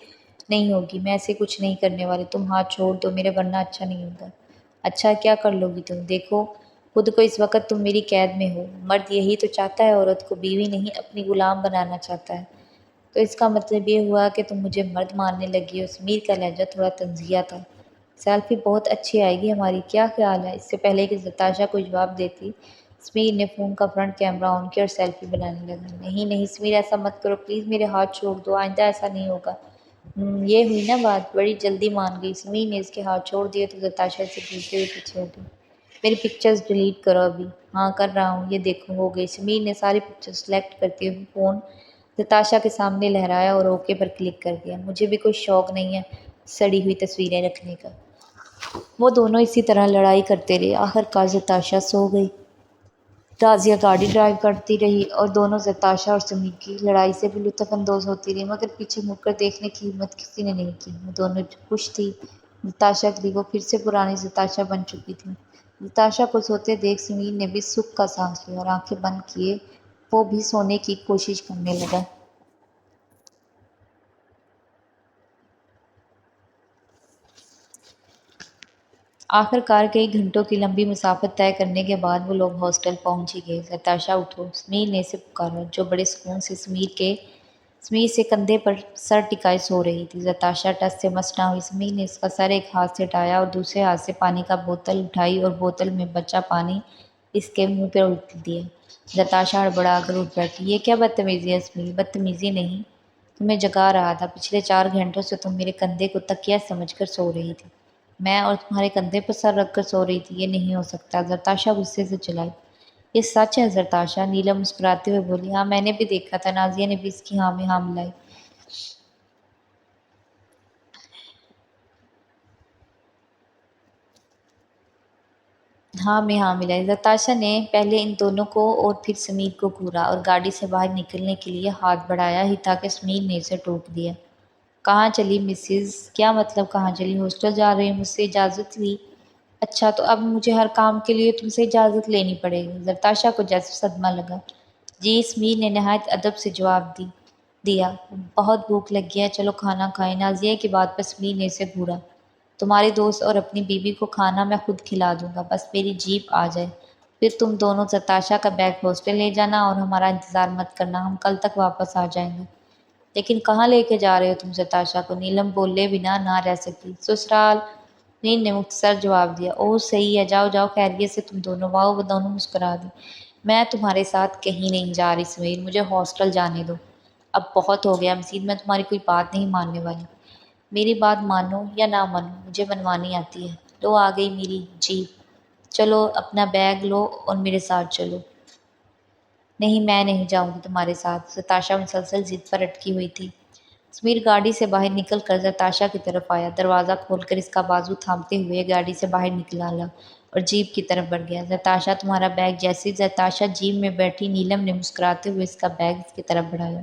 نہیں ہوگی، میں ایسے کچھ نہیں کرنے والی، تم ہاتھ چھوڑ دو میرے، ورنہ اچھا نہیں ہوگا۔ اچھا کیا کر لو گی تم؟ دیکھو خود کو، اس وقت تم میری قید میں ہو۔ مرد یہی تو چاہتا ہے، عورت کو بیوی نہیں اپنی غلام بنانا چاہتا ہے۔ تو اس کا مطلب یہ ہوا کہ تم مجھے مرد ماننے لگی ہو۔ سمیر کا لہجہ تھوڑا طنزیہ تھا۔ سیلفی بہت اچھی آئے گی ہماری، کیا خیال ہے؟ اس سے پہلے کہ زتاشا کوئی جواب دیتی، سمیر نے فون کا فرنٹ کیمرہ آن کیا اور سیلفی بنانے لگا۔ نہیں نہیں سمیر، ایسا مت کرو پلیز، میرے ہاتھ چھوڑ دو، آئندہ ایسا نہیں ہوگا۔ یہ ہوئی نا بات، بڑی جلدی مان گئی۔ سمیر نے اس کے ہاتھ چھوڑ دیے تو زتاشا اسے پوچھتے ہوئے پیچھے ہٹی۔ میری پکچرز ڈیلیٹ کرو ابھی۔ ہاں کر رہا ہوں، یہ دیکھو ہو گئی۔ سمیر نے ساری پکچرز سلیکٹ کرتے ہوئے فون زتاشا کے سامنے لہرایا اور اوکے پر کلک کر دیا۔ مجھے بھی کوئی شوق نہیں ہے سڑی ہوئی تصویریں رکھنے کا۔ وہ دونوں اسی طرح لڑائی کرتے رہے، آخر کار زتاشا سو گئی۔ راضیہ گاڑی ڈرائیو کرتی رہی اور دونوں زتاشا اور سمیر کی لڑائی سے بھی لطف اندوز ہوتی رہی، مگر پیچھے مڑ کر دیکھنے کی ہمت کسی نے نہیں کی۔ وہ دونوں خوش تھی زتاشا کے لیے، وہ پھر سے پرانی زتاشا بن چکی تھی۔ زتاشا کو سوتے دیکھ سمیر نے بھی سکھ کا سانس لیا اور آنکھیں بند کیے وہ بھی سونے کی کوشش کرنے لگا۔ آخر کار کئی گھنٹوں کی لمبی مسافت طے کرنے کے بعد وہ لوگ ہاسٹل پہنچ ہی گئے۔ زتاشا اٹھو، سمیر نے اسے پکارا، جو بڑے سکون سے سمیر سے کندھے پر سر ٹکائے سو رہی تھی۔ زتاشا ٹس سے مس نہ ہوئی۔ سمیر نے اس کا سر ایک ہاتھ سے اٹھایا اور دوسرے ہاتھ سے پانی کا بوتل اٹھائی اور بوتل میں بچا پانی اس کے منہ پہ الٹ دیا۔ زتاشا ہڑبڑا کر اٹھ بیٹھی۔ یہ کیا بدتمیزی ہے سمیر؟ بدتمیزی نہیں، تمہیں جگا رہا تھا، پچھلے 4 گھنٹوں سے تم میرے کندھے کو تکیہ سمجھ کر سو رہی تھی۔ میں اور تمہارے کندھے پر سر رکھ کر سو رہی تھی، یہ نہیں ہو سکتا۔ زتاشا غصے سے چلائی۔ یہ سچ ہے زتاشا، نیلم مسکراتے ہوئے بولی۔ ہاں میں نے بھی دیکھا تھا، نازیہ نے بھی اس کی ہاں میں ہاں ملائی۔ ہاں میں ہاں ملائی۔ زتاشا نے پہلے ان دونوں کو اور پھر سمیر کو گھورا اور گاڑی سے باہر نکلنے کے لیے ہاتھ بڑھایا ہی تھا کہ سمیر نے اسے ٹوک دیا۔ کہاں چلی مسز؟ کیا مطلب کہاں چلی؟ ہاسٹل جا رہی ہوں، مجھ سے اجازت لی۔ اچھا تو اب مجھے ہر کام کے لیے تم سے اجازت لینی پڑے گی؟ زتاشا کو جیسے صدمہ لگا۔ جی، سمیر نے نہایت ادب سے جواب دیا۔ بہت بھوک لگی ہے، چلو کھانا کھائیں۔ نازیہ کی بات پر سمیر نے اسے گھورا۔ تمہارے دوست اور اپنی بیوی کو کھانا میں خود کھلا دوں گا، بس میری جیپ آ جائے۔ پھر تم دونوں زتاشا کا بیگ ہاسٹل لے جانا اور ہمارا انتظار مت کرنا، ہم کل تک واپس آ جائیں گے۔ لیکن کہاں لے کے جا رہے ہو تم زتاشا کو؟ نیلم بولے بنا نہ رہ سکی۔ سسرال، سمیر نے مختصر جواب دیا۔ اوہ صحیح ہے، جاؤ جاؤ خیریت سے تم دونوں؟ واؤ، وہ دونوں مسکرا دی۔ میں تمہارے ساتھ کہیں نہیں جا رہی سمیر، مجھے ہاسٹل جانے دو۔ اب بہت ہو گیا، مزید میں تمہاری کوئی بات نہیں ماننے والی۔ میری بات مانو یا نہ مانو، مجھے منوانی آتی ہے۔ لو آ گئی میری جیپ، چلو اپنا بیگ لو اور میرے ساتھ چلو۔ نہیں میں نہیں جاؤں گی تمہارے ساتھ، زتاشا مسلسل ضد پر اٹکی ہوئی تھی۔ سمیر گاڑی سے باہر نکل کر زتاشا کی طرف آیا، دروازہ کھول کر اس کا بازو تھامتے ہوئے گاڑی سے باہر نکلا اور جیپ کی طرف بڑھ گیا۔ زتاشا تمہارا بیگ؟ جیسے زتاشا جیپ میں بیٹھی نیلم نے مسکراتے ہوئے اس کا بیگ اس کی طرف بڑھایا۔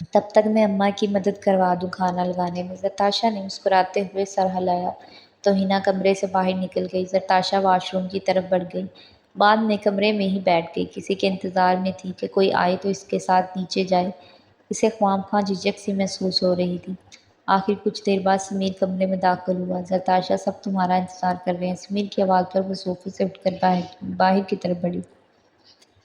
تب تک میں اماں کی مدد کروا دوں کھانا لگانے میں۔ زرتاشا نے مسکراتے ہوئے سر ہلایا تو ہنا کمرے سے باہر نکل گئی۔ زرتاشا واش روم کی طرف بڑھ گئی، بعد میں کمرے میں ہی بیٹھ گئی، کسی کے انتظار میں تھی کہ کوئی آئے تو اس کے ساتھ نیچے جائے۔ اسے خواہ خواہ جھجک سی محسوس ہو رہی تھی۔ آخر کچھ دیر بعد سمیر کمرے میں داخل ہوا۔ زرتاشا سب تمہارا انتظار کر رہے ہیں۔ سمیر کی آواز پر وہ صوفے سے اٹھ کر باہر کی طرف بڑھی۔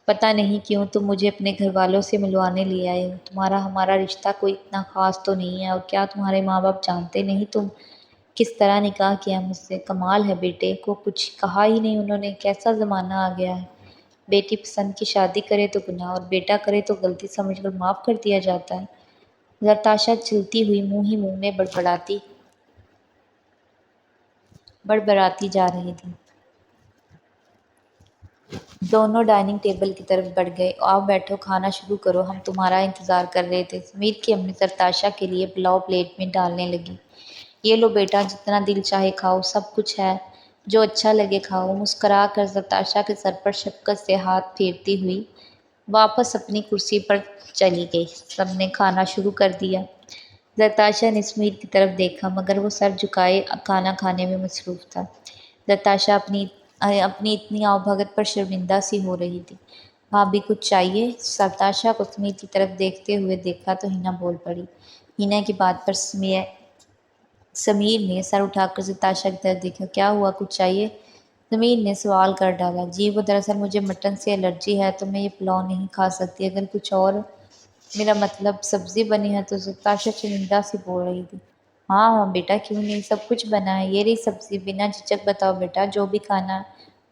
پتہ نہیں کیوں تم مجھے اپنے گھر والوں سے ملوانے لے آئے ہو۔ تمہارا ہمارا رشتہ کوئی اتنا خاص تو نہیں ہے، اور کیا تمہارے ماں باپ جانتے نہیں تم کس طرح نکاح کیا مجھ سے؟ کمال ہے، بیٹے کو کچھ کہا ہی نہیں انہوں نے۔ کیسا زمانہ آ گیا ہے، بیٹی پسند کی شادی کرے تو گناہ اور بیٹا کرے تو غلطی سمجھ کر معاف کر دیا جاتا ہے۔ زرتاشا چلتی ہوئی منہ ہی منہ میں بڑبڑاتی جا رہی تھی۔ دونوں ڈائننگ ٹیبل کی طرف بڑھ گئے۔ آؤ بیٹھو، کھانا شروع کرو، ہم تمہارا انتظار کر رہے تھے۔ سمیر کی امی زرتاشا کے لیے پلاؤ پلیٹ میں ڈالنے لگی۔ یہ لو بیٹا، جتنا دل چاہے کھاؤ، سب کچھ ہے، جو اچھا لگے کھاؤ۔ مسکرا کر زرتاشا کے سر پر شفقت سے ہاتھ پھیرتی ہوئی واپس اپنی کرسی پر چلی گئی۔ سب نے کھانا شروع کر دیا۔ زرتاشا نے سمیر کی طرف دیکھا، مگر وہ سر جھکائے کھانا کھانے میں مصروف تھا۔ زرتاشا اپنی اتنی آؤ بھگت پر شرمندہ سی ہو رہی تھی۔ بھابھی کچھ چاہیے؟ زرتاشا کو سمیر کی طرف دیکھتے ہوئے دیکھا تو ہنا بول پڑی۔ ہنا کی بات پر سمیر نے سر اٹھا کر زرتاشا کی طرف دیکھا۔ کیا ہوا، کچھ چاہیے؟ سمیر نے سوال کر ڈالا۔ جی، وہ دراصل مجھے مٹن سے الرجی ہے تو میں یہ پلاؤ نہیں کھا سکتی۔ اگر کچھ اور، میرا مطلب سبزی بنی ہے تو؟ زرتاشا شرمندہ سی بول رہی تھی۔ ہاں ہاں بیٹا، کیوں نہیں، سب کچھ بنا ہے، یہ رہی سبزی۔ بنا جھجک بتاؤ بیٹا، جو بھی کھانا ہے،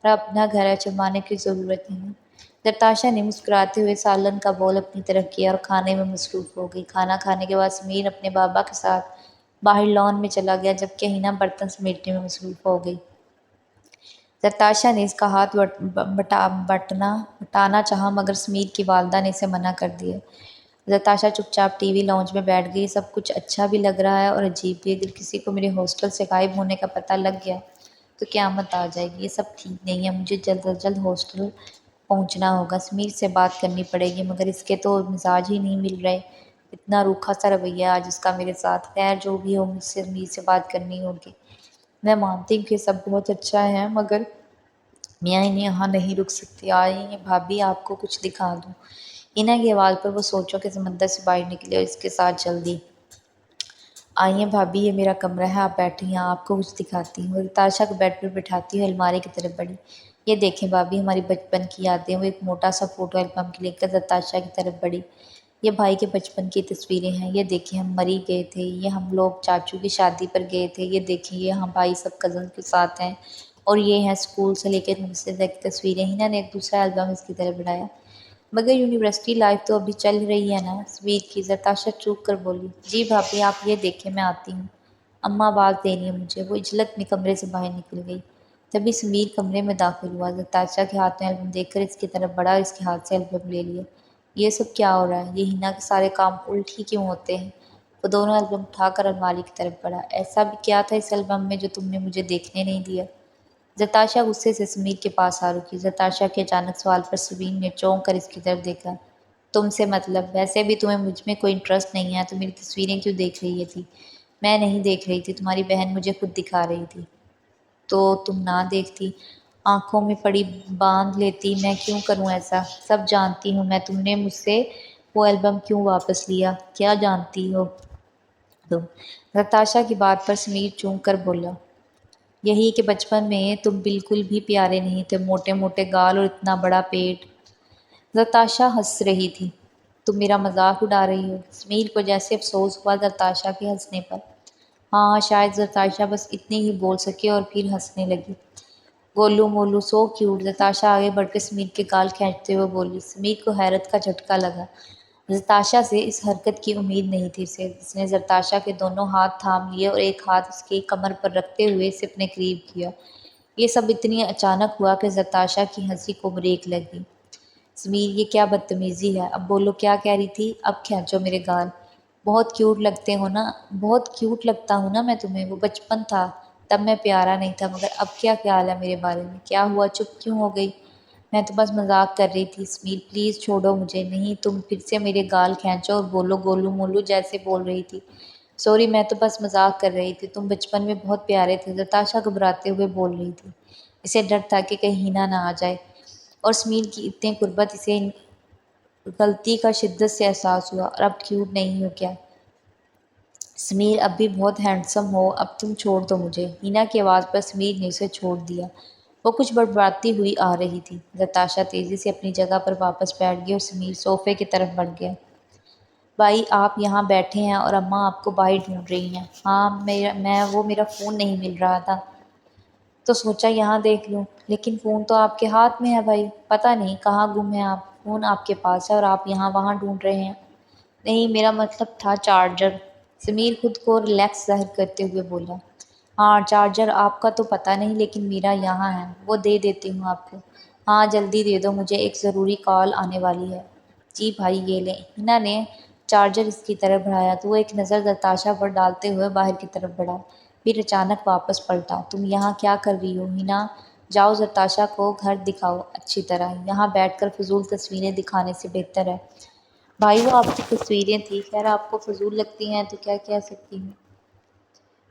اور اپنا گھر ہے، چھپانے کی ضرورت نہیں۔ زرتاشا نے مسکراتے ہوئے سالن کا بول اپنی طرف کیا اور کھانے میں مصروف ہو گئی۔ کھانا کھانے کے بعد سمیر اپنے بابا کے ساتھ باہر لان میں چلا گیا، جبکہ ہنا برتن سمیٹنے میں مصروف ہو گئی۔ زرتاشا نے اس کا ہاتھ بٹانا چاہا، مگر سمیر کی والدہ نے اسے منع کر دیا۔ زرتاشا چپ چاپ ٹی وی لاؤنج میں بیٹھ گئی۔ سب کچھ اچھا بھی لگ رہا ہے اور عجیب بھی۔ اگر کسی کو میرے ہاسٹل سے غائب ہونے کا پتہ لگ گیا تو قیامت آ جائے گی۔ یہ سب ٹھیک نہیں ہے، مجھے جلد از جلد ہاسٹل پہنچنا ہوگا۔ سمیر سے بات کرنی پڑے گی، مگر اس کے تو مزاج ہی نہیں مل رہے، اتنا روکھا سا رویہ آج اس کا میرے ساتھ۔ خیر جو بھی ہو، مجھ سے سمیر سے بات کرنی ہوگی۔ میں مانتی ہوں کہ سب بہت اچھا ہے، مگر میں یہاں نہیں رک سکتی۔ آئیے بھابھی، آپ کو کچھ دکھا دوں۔ ہنا کی آواز پر وہ سوچوں کے سمندر سے باہر نکلی اور اس کے ساتھ چل دی۔ آئیے بھابھی، یہ میرا کمرہ ہے، آپ بیٹھیں، یہاں آپ کو کچھ دکھاتی ہوں۔ زرتاشا کو بیڈ پر بٹھاتی ہوئی الماری کی طرف بڑھی۔ یہ دیکھیں بھابھی، ہماری بچپن کی یادیں۔ وہ ایک موٹا سا فوٹو البم لے کر زرتاشا کی طرف بڑھی۔ یہ بھائی کے بچپن کی تصویریں ہیں، یہ دیکھیں ہم مری گئے تھے، یہ ہم لوگ چاچو کی شادی پر گئے تھے، یہ دیکھیں یہاں بھائی سب کزن کے ساتھ ہیں، اور یہ ہیں اسکول سے لے کر یونیورسٹی تک کی تصویریں۔ ہنا نے ایک دوسرا البم اس کی طرف بڑھایا۔ مگر یونیورسٹی لائف تو ابھی چل رہی ہے نا سمیر کی؟ زرتاشا چوک کر بولی۔ جی بھابھی، آپ یہ دیکھیں، میں آتی ہوں، اماں آواز دے رہی ہیں مجھے۔ وہ عجلت میں کمرے سے باہر نکل گئی۔ تبھی سمیر کمرے میں داخل ہوا۔ زرتاشا کے ہاتھ میں البم دیکھ کر اس کی طرف بڑھا اور اس کے ہاتھ سے البم لے لیا۔ یہ سب کیا ہو رہا ہے؟ یہ ہنا کے سارے کام الٹ ہی کیوں ہوتے ہیں؟ وہ دونوں البم اٹھا کر الماری کی طرف بڑھا۔ ایسا بھی کیا تھا اس البم میں جو تم نے مجھے دیکھنے نہیں دیا؟ زرتاشا غصے سے سمیر کے پاس آ رکی۔ زرتاشا کے اچانک سوال پر سمیر نے چونک کر اس کی طرف دیکھا۔ تم سے مطلب؟ ویسے بھی تمہیں مجھ میں کوئی انٹرسٹ نہیں ہے تو میری تصویریں کیوں دیکھ رہی تھی؟ میں نہیں دیکھ رہی تھی، تمہاری بہن مجھے خود دکھا رہی تھی۔ تو تم نہ دیکھتی، آنکھوں میں پڑی باندھ لیتی؟ میں کیوں کروں ایسا؟ سب جانتی ہوں میں، تم نے مجھ سے وہ البم کیوں واپس لیا؟ کیا جانتی ہو تم؟ زرتاشا کی بات پر سمیر چونک کر بولا۔ یہی کہ بچپن میں تم بالکل بھی پیارے نہیں تھے، موٹے موٹے گال اور اتنا بڑا پیٹ۔ زرتاشا ہنس رہی تھی۔ تم میرا مذاق اڑا رہی ہو؟ سمیر کو جیسے افسوس ہوا زرتاشا کے ہنسنے پر۔ ہاں شاید زرتاشا بس اتنی ہی بول سکی اور پھر ہنسنے لگی۔ گولو مولو، سو کیوٹ۔ زرتاشا آگے بڑھ کر سمیر کے گال کھینچتے ہوئے بولی۔ سمیر کو حیرت کا جھٹکا لگا۔ زرتاشا سے اس حرکت کی امید نہیں تھی اسے۔ اس نے زرتاشا کے دونوں ہاتھ تھام لیے اور ایک ہاتھ اس کی کمر پر رکھتے ہوئے اسے اپنے قریب کیا۔ یہ سب اتنی اچانک ہوا کہ زرتاشا کی ہنسی کو بریک لگ گئی۔ سمیر، یہ کیا بدتمیزی ہے؟ اب بولو، کیا کہہ رہی تھی؟ اب کھینچو میرے گال۔ بہت کیوٹ لگتے ہو نا، بہت کیوٹ لگتا ہوں نا میں تمہیں۔ وہ بچپن تھا، تب میں پیارا نہیں تھا، مگر اب کیا خیال ہے میرے بارے میں؟ کیا ہوا، چپ کیوں ہو گئی؟ میں تو بس مذاق کر رہی تھی سمیر، پلیز چھوڑو مجھے۔ نہیں، تم پھر سے میرے گال کھینچو اور بولو گولو مولو جیسے بول رہی تھی۔ سوری، میں تو بس مذاق کر رہی تھی، تم بچپن میں بہت پیارے تھے، نتاشا گھبراتے ہوئے بول رہی تھی۔ اسے ڈر تھا کہ کہیں ہینا نہ آ جائے، اور سمیر کی اتنی قربت، اسے غلطی کا شدت سے احساس ہوا۔ اور اب کیوٹ نہیں ہو کیا سمیر؟ اب بھی بہت ہینڈسم ہو، اب تم چھوڑ دو مجھے۔ ہینا کی آواز پر سمیر نے اسے چھوڑ دیا۔ وہ کچھ بڑبڑاتی ہوئی آ رہی تھی۔ نتاشا تیزی سے اپنی جگہ پر واپس بیٹھ گئی اور سمیر صوفے کی طرف بڑھ گیا۔ بھائی آپ یہاں بیٹھے ہیں اور اماں آپ کو باہر ڈھونڈ رہی ہیں۔ ہاں میرا فون نہیں مل رہا تھا تو سوچا یہاں دیکھ لوں، لیکن فون تو آپ کے ہاتھ میں ہے بھائی، پتہ نہیں کہاں گم ہے آپ، فون آپ کے پاس ہے اور آپ یہاں وہاں ڈھونڈ رہے ہیں۔ نہیں، میرا مطلب تھا چارجر۔ سمیر خود کو ریلیکس ظاہر کرتے ہوئے بولا۔ ہاں چارجر آپ کا تو پتہ نہیں، لیکن میرا یہاں ہے، وہ دے دیتی ہوں آپ کو۔ ہاں جلدی دے دو، مجھے ایک ضروری کال آنے والی ہے۔ جی بھائی یہ لیں۔ ہینا نے چارجر اس کی طرف بڑھایا تو وہ ایک نظر نتاشا پر ڈالتے ہوئے باہر کی طرف بڑھا، پھر اچانک واپس پلٹا۔ تم یہاں کیا کر رہی ہو ہینا؟ جاؤ نتاشا کو گھر دکھاؤ اچھی طرح، یہاں بیٹھ کر فضول تصویریں دکھانے سے بہتر ہے۔ بھائی وہ آپ کی تصویریں تھیں، خیر آپ کو فضول لگتی ہیں تو کیا کہہ سکتی ہوں۔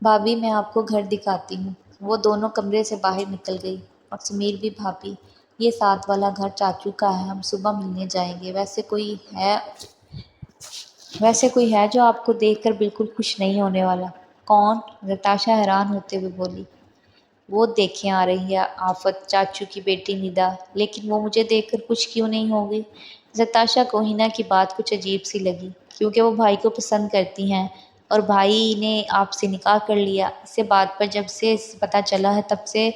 بھابھی میں آپ کو گھر دکھاتی ہوں۔ وہ دونوں کمرے سے باہر نکل گئی اور سمیر بھی۔ بھابھی یہ ساتھ والا گھر چاچو کا ہے، ہم صبح ملنے جائیں گے۔ ویسے کوئی ہے جو آپ کو دیکھ کر بالکل خوش نہیں ہونے والا؟ کون؟ نتاشا حیران ہوتے ہوئے بولی۔ وہ دیکھیں آ رہی ہے آفت، چاچو کی بیٹی ندا۔ لیکن وہ مجھے دیکھ کر خوش کیوں نہیں ہوگی؟ نتاشا کو ہینا کی بات کچھ عجیب سی لگی، کیونکہ وہ بھائی کو پسند کرتی ہیں اور بھائی نے آپ سے نکاح کر لیا۔ اسے بات پر جب سے پتہ چلا ہے تب سے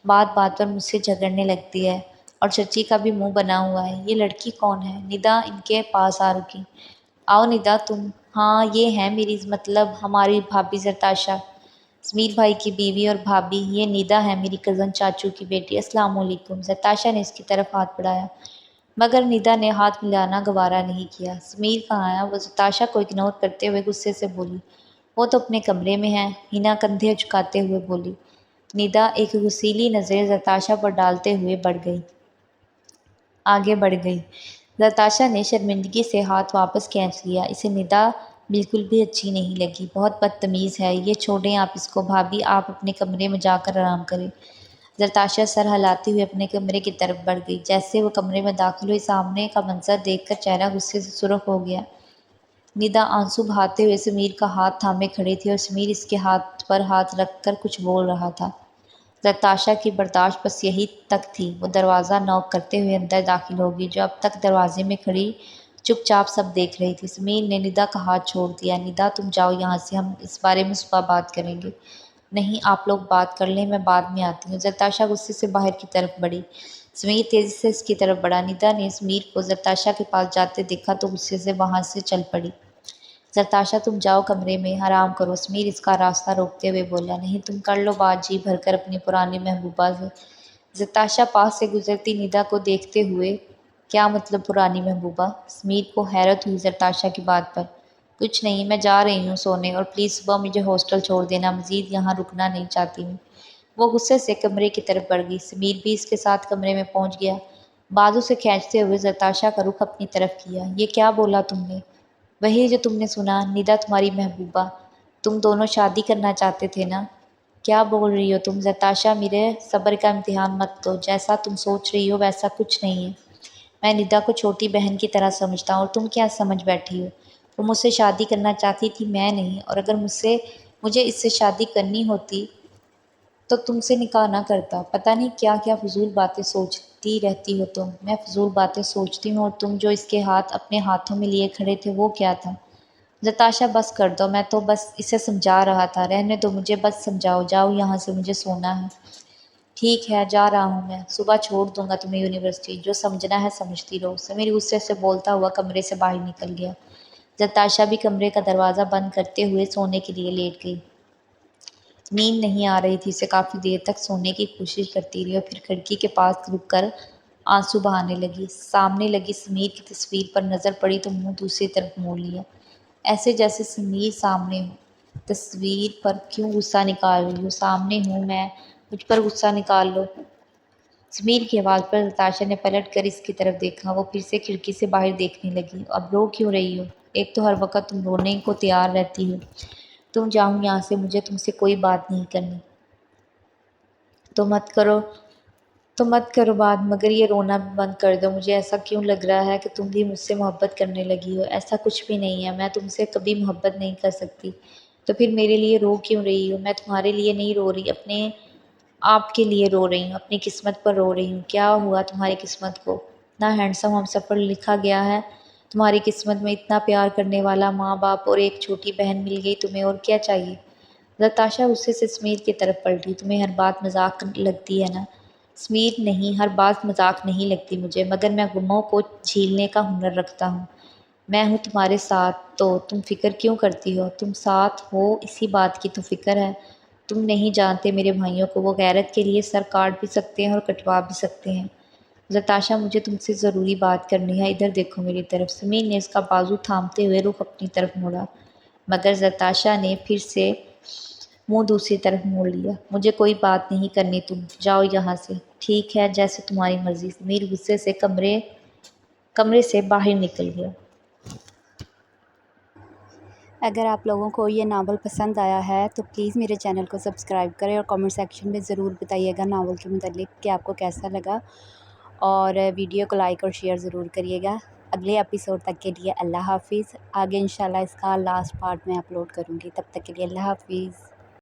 بات بات پر مجھ سے جھگڑنے لگتی ہے، اور چچی کا بھی منہ بنا ہوا ہے۔ یہ لڑکی کون ہے؟ ندا ان کے پاس آ رکی۔ آؤ ندا تم۔ ہاں یہ ہیں میری مطلب ہماری بھابھی نتاشا، سمیر بھائی کی بیوی اور بھابھی۔ یہ ندا ہے میری کزن چاچو کی بیٹی۔ السلام علیکم۔ نتاشا نے اس کی طرف ہاتھ بڑھایا، مگر ندا نے ہاتھ ملانا گوارا نہیں کیا۔ سمیر کہاں ہے؟ وہ نتاشا کو اگنور کرتے ہوئے غصے سے بولی۔ وہ تو اپنے کمرے میں ہے، ہینا کندھے جھکاتے ہوئے بولی۔ ندا ایک غصیلی نظر نتاشا پر ڈالتے ہوئے آگے بڑھ گئی۔ نتاشا نے شرمندگی سے ہاتھ واپس کھینچ لیا۔ اسے ندا بالکل بھی اچھی نہیں لگی، بہت بدتمیز ہے یہ، چھوڑیں آپ اس کو۔ بھابھی آپ اپنے کمرے میں جا کر آرام کریں۔ نتاشا سر ہلاتی ہوئے اپنے کمرے کی طرف بڑھ گئی۔ جیسے وہ کمرے میں داخل ہوئی، سامنے کا منظر دیکھ کر چہرہ غصے سے سرخ ہو گیا۔ ندا آنسو بہاتے ہوئے سمیر کا ہاتھ تھامے کھڑی تھی اور سمیر اس کے ہاتھ پر ہاتھ رکھ کر کچھ بول رہا تھا۔ نتاشا کی برداشت بس یہی تک تھی۔ وہ دروازہ نوک کرتے ہوئے اندر داخل ہوگی، جو اب تک دروازے میں کھڑی چپ چاپ سب دیکھ رہی تھی۔ سمیر نے ندا کا ہاتھ چھوڑ دیا۔ ندا تم جاؤ یہاں سے، ہم اس بارے میں صبح بات کریں گے۔ نہیں آپ لوگ بات کر لیں، میں بعد میں آتی ہوں۔ نتاشا غصے سے باہر کی طرف بڑھی۔ سمیر تیزی سے اس کی طرف بڑھا۔ ندا نے سمیر کو نتاشا کے پاس جاتے دیکھا تو غصے سے وہاں سے چل پڑی۔ نتاشا تم جاؤ کمرے میں، آرام کرو۔ سمیر اس کا راستہ روکتے ہوئے بولا۔ نہیں تم کر لو بات جی بھر کر اپنی پرانی محبوبہ سے۔ نتاشا پاس سے گزرتی ندا کو دیکھتے ہوئے، کیا مطلب پرانی محبوبہ؟ سمیر کو حیرت ہوئی نتاشا کی بات پر۔ کچھ نہیں، میں جا رہی ہوں سونے، اور پلیز صبح مجھے ہاسٹل چھوڑ دینا، مزید یہاں رکنا نہیں چاہتی ہوں۔ وہ غصے سے کمرے کی طرف بڑھ گئی۔ سمیر بھی اس کے ساتھ کمرے میں پہنچ گیا، بازو سے کھینچتے ہوئے نتاشا کا رخ اپنی طرف کیا۔ یہ کیا بولا تم نے؟ وہی جو تم نے سنا، ندا تمہاری محبوبہ۔ تم دونوں شادی کرنا چاہتے تھے نا؟ کیا بول رہی ہو تم؟ نتاشا میرے صبر کا امتحان مت لو، جیسا تم سوچ رہی ہو ویسا کچھ نہیں ہے۔ میں ندا کو چھوٹی بہن کی طرح سمجھتا ہوں، اور تم کیا سمجھ بیٹھی ہو؟ وہ مجھ سے شادی کرنا چاہتی تھی، میں نہیں، اور اگر مجھے اس سے شادی کرنی ہوتی تو تم سے نکاح نہ کرتا۔ پتہ نہیں کیا کیا فضول باتیں سوچتی رہتی ہو تم۔ میں فضول باتیں سوچتی ہوں، اور تم جو اس کے ہاتھ اپنے ہاتھوں میں لیے کھڑے تھے وہ کیا تھا؟ نتاشا بس کر دو، میں تو بس اسے سمجھا رہا تھا، رہنے دو مجھے، بس سمجھاؤ، جاؤ یہاں سے، مجھے سونا ہے۔ ٹھیک ہے جا رہا ہوں میں، صبح چھوڑ دوں گا تمہیں یونیورسٹی، جو سمجھنا ہے سمجھتی رہو۔ سمیر غصے سے بولتا ہوا کمرے سے باہر نکل گیا۔ نتاشا بھی کمرے کا دروازہ بند کرتے ہوئے سونے کے لیے لیٹ گئی۔ نیند نہیں آ رہی تھی، اسے کافی دیر تک سونے کی کوشش کرتی رہی اور پھر کھڑکی کے پاس رک کر آنسو بہانے لگی۔ سامنے لگی سمیر کی تصویر پر نظر پڑی تو منہ دوسری طرف موڑ لیا، ایسے جیسے سمیر سامنے ہو۔ تصویر پر کیوں غصہ نکال رہی ہو؟ سامنے ہوں میں، مجھ پر غصہ نکال لو۔ سمیر کی آواز پر نتاشا نے پلٹ کر اس کی طرف دیکھا۔ وہ پھر سے کھڑکی سے باہر دیکھنے لگی۔ اب رو کیوں رہی ہو؟ ایک تو ہر وقت تم رونے کو تیار رہتی ہو۔ تم جاؤ یہاں سے، مجھے تم سے کوئی بات نہیں کرنی۔ تو مت کرو بات، مگر یہ رونا بھی بند کر دو۔ مجھے ایسا کیوں لگ رہا ہے کہ تم بھی مجھ سے محبت کرنے لگی ہو۔ ایسا کچھ بھی نہیں ہے، میں تم سے کبھی محبت نہیں کر سکتی۔ تو پھر میرے لیے رو کیوں رہی ہو؟ میں تمہارے لیے نہیں رو رہی، اپنے آپ کے لیے رو رہی ہوں، اپنی قسمت پر رو رہی ہوں۔ کیا ہوا تمہاری قسمت کو؟ اتنا ہینڈسم ہم سفر لکھا گیا ہے، تمہاری قسمت میں اتنا پیار کرنے والا ماں باپ اور ایک چھوٹی بہن مل گئی، تمہیں اور کیا چاہیے؟ نتاشا غصے سے سمیر کی طرف پلٹی۔ تمہیں ہر بات مذاق لگتی ہے نا؟ سمیر نہیں، ہر بات مذاق نہیں لگتی مجھے، مگر میں غموں کو جھیلنے کا ہنر رکھتا ہوں۔ میں ہوں تمہارے ساتھ، تو تم فکر کیوں کرتی ہو؟ تم ساتھ ہو اسی بات کی تو فکر ہے۔ تم نہیں جانتے میرے بھائیوں کو، وہ غیرت کے لیے سر کاٹ بھی سکتے ہیں اور کٹوا بھی سکتے ہیں۔ نتاشا، مجھے تم سے ضروری بات کرنی ہے، ادھر دیکھو میری طرف۔ سمیر نے اس کا بازو تھامتے ہوئے رخ اپنی طرف موڑا، مگر نتاشا نے پھر سے منہ دوسری طرف موڑ لیا۔ مجھے کوئی بات نہیں کرنی، تم جاؤ یہاں سے۔ ٹھیک ہے، جیسے تمہاری مرضی۔ سمیر غصے سے کمرے سے باہر نکل گیا۔ اگر آپ لوگوں کو یہ ناول پسند آیا ہے تو پلیز میرے چینل کو سبسکرائب کریں اور کامنٹ سیکشن میں ضرور بتائیے گا ناول کے متعلق کہ آپ کو کیسا لگا، اور ویڈیو کو لائک اور شیئر ضرور کریے گا۔ اگلے ایپیسوڈ تک کے لیے اللہ حافظ۔ آگے انشاءاللہ اس کا لاسٹ پارٹ میں اپلوڈ کروں گی، تب تک کے لیے اللہ حافظ۔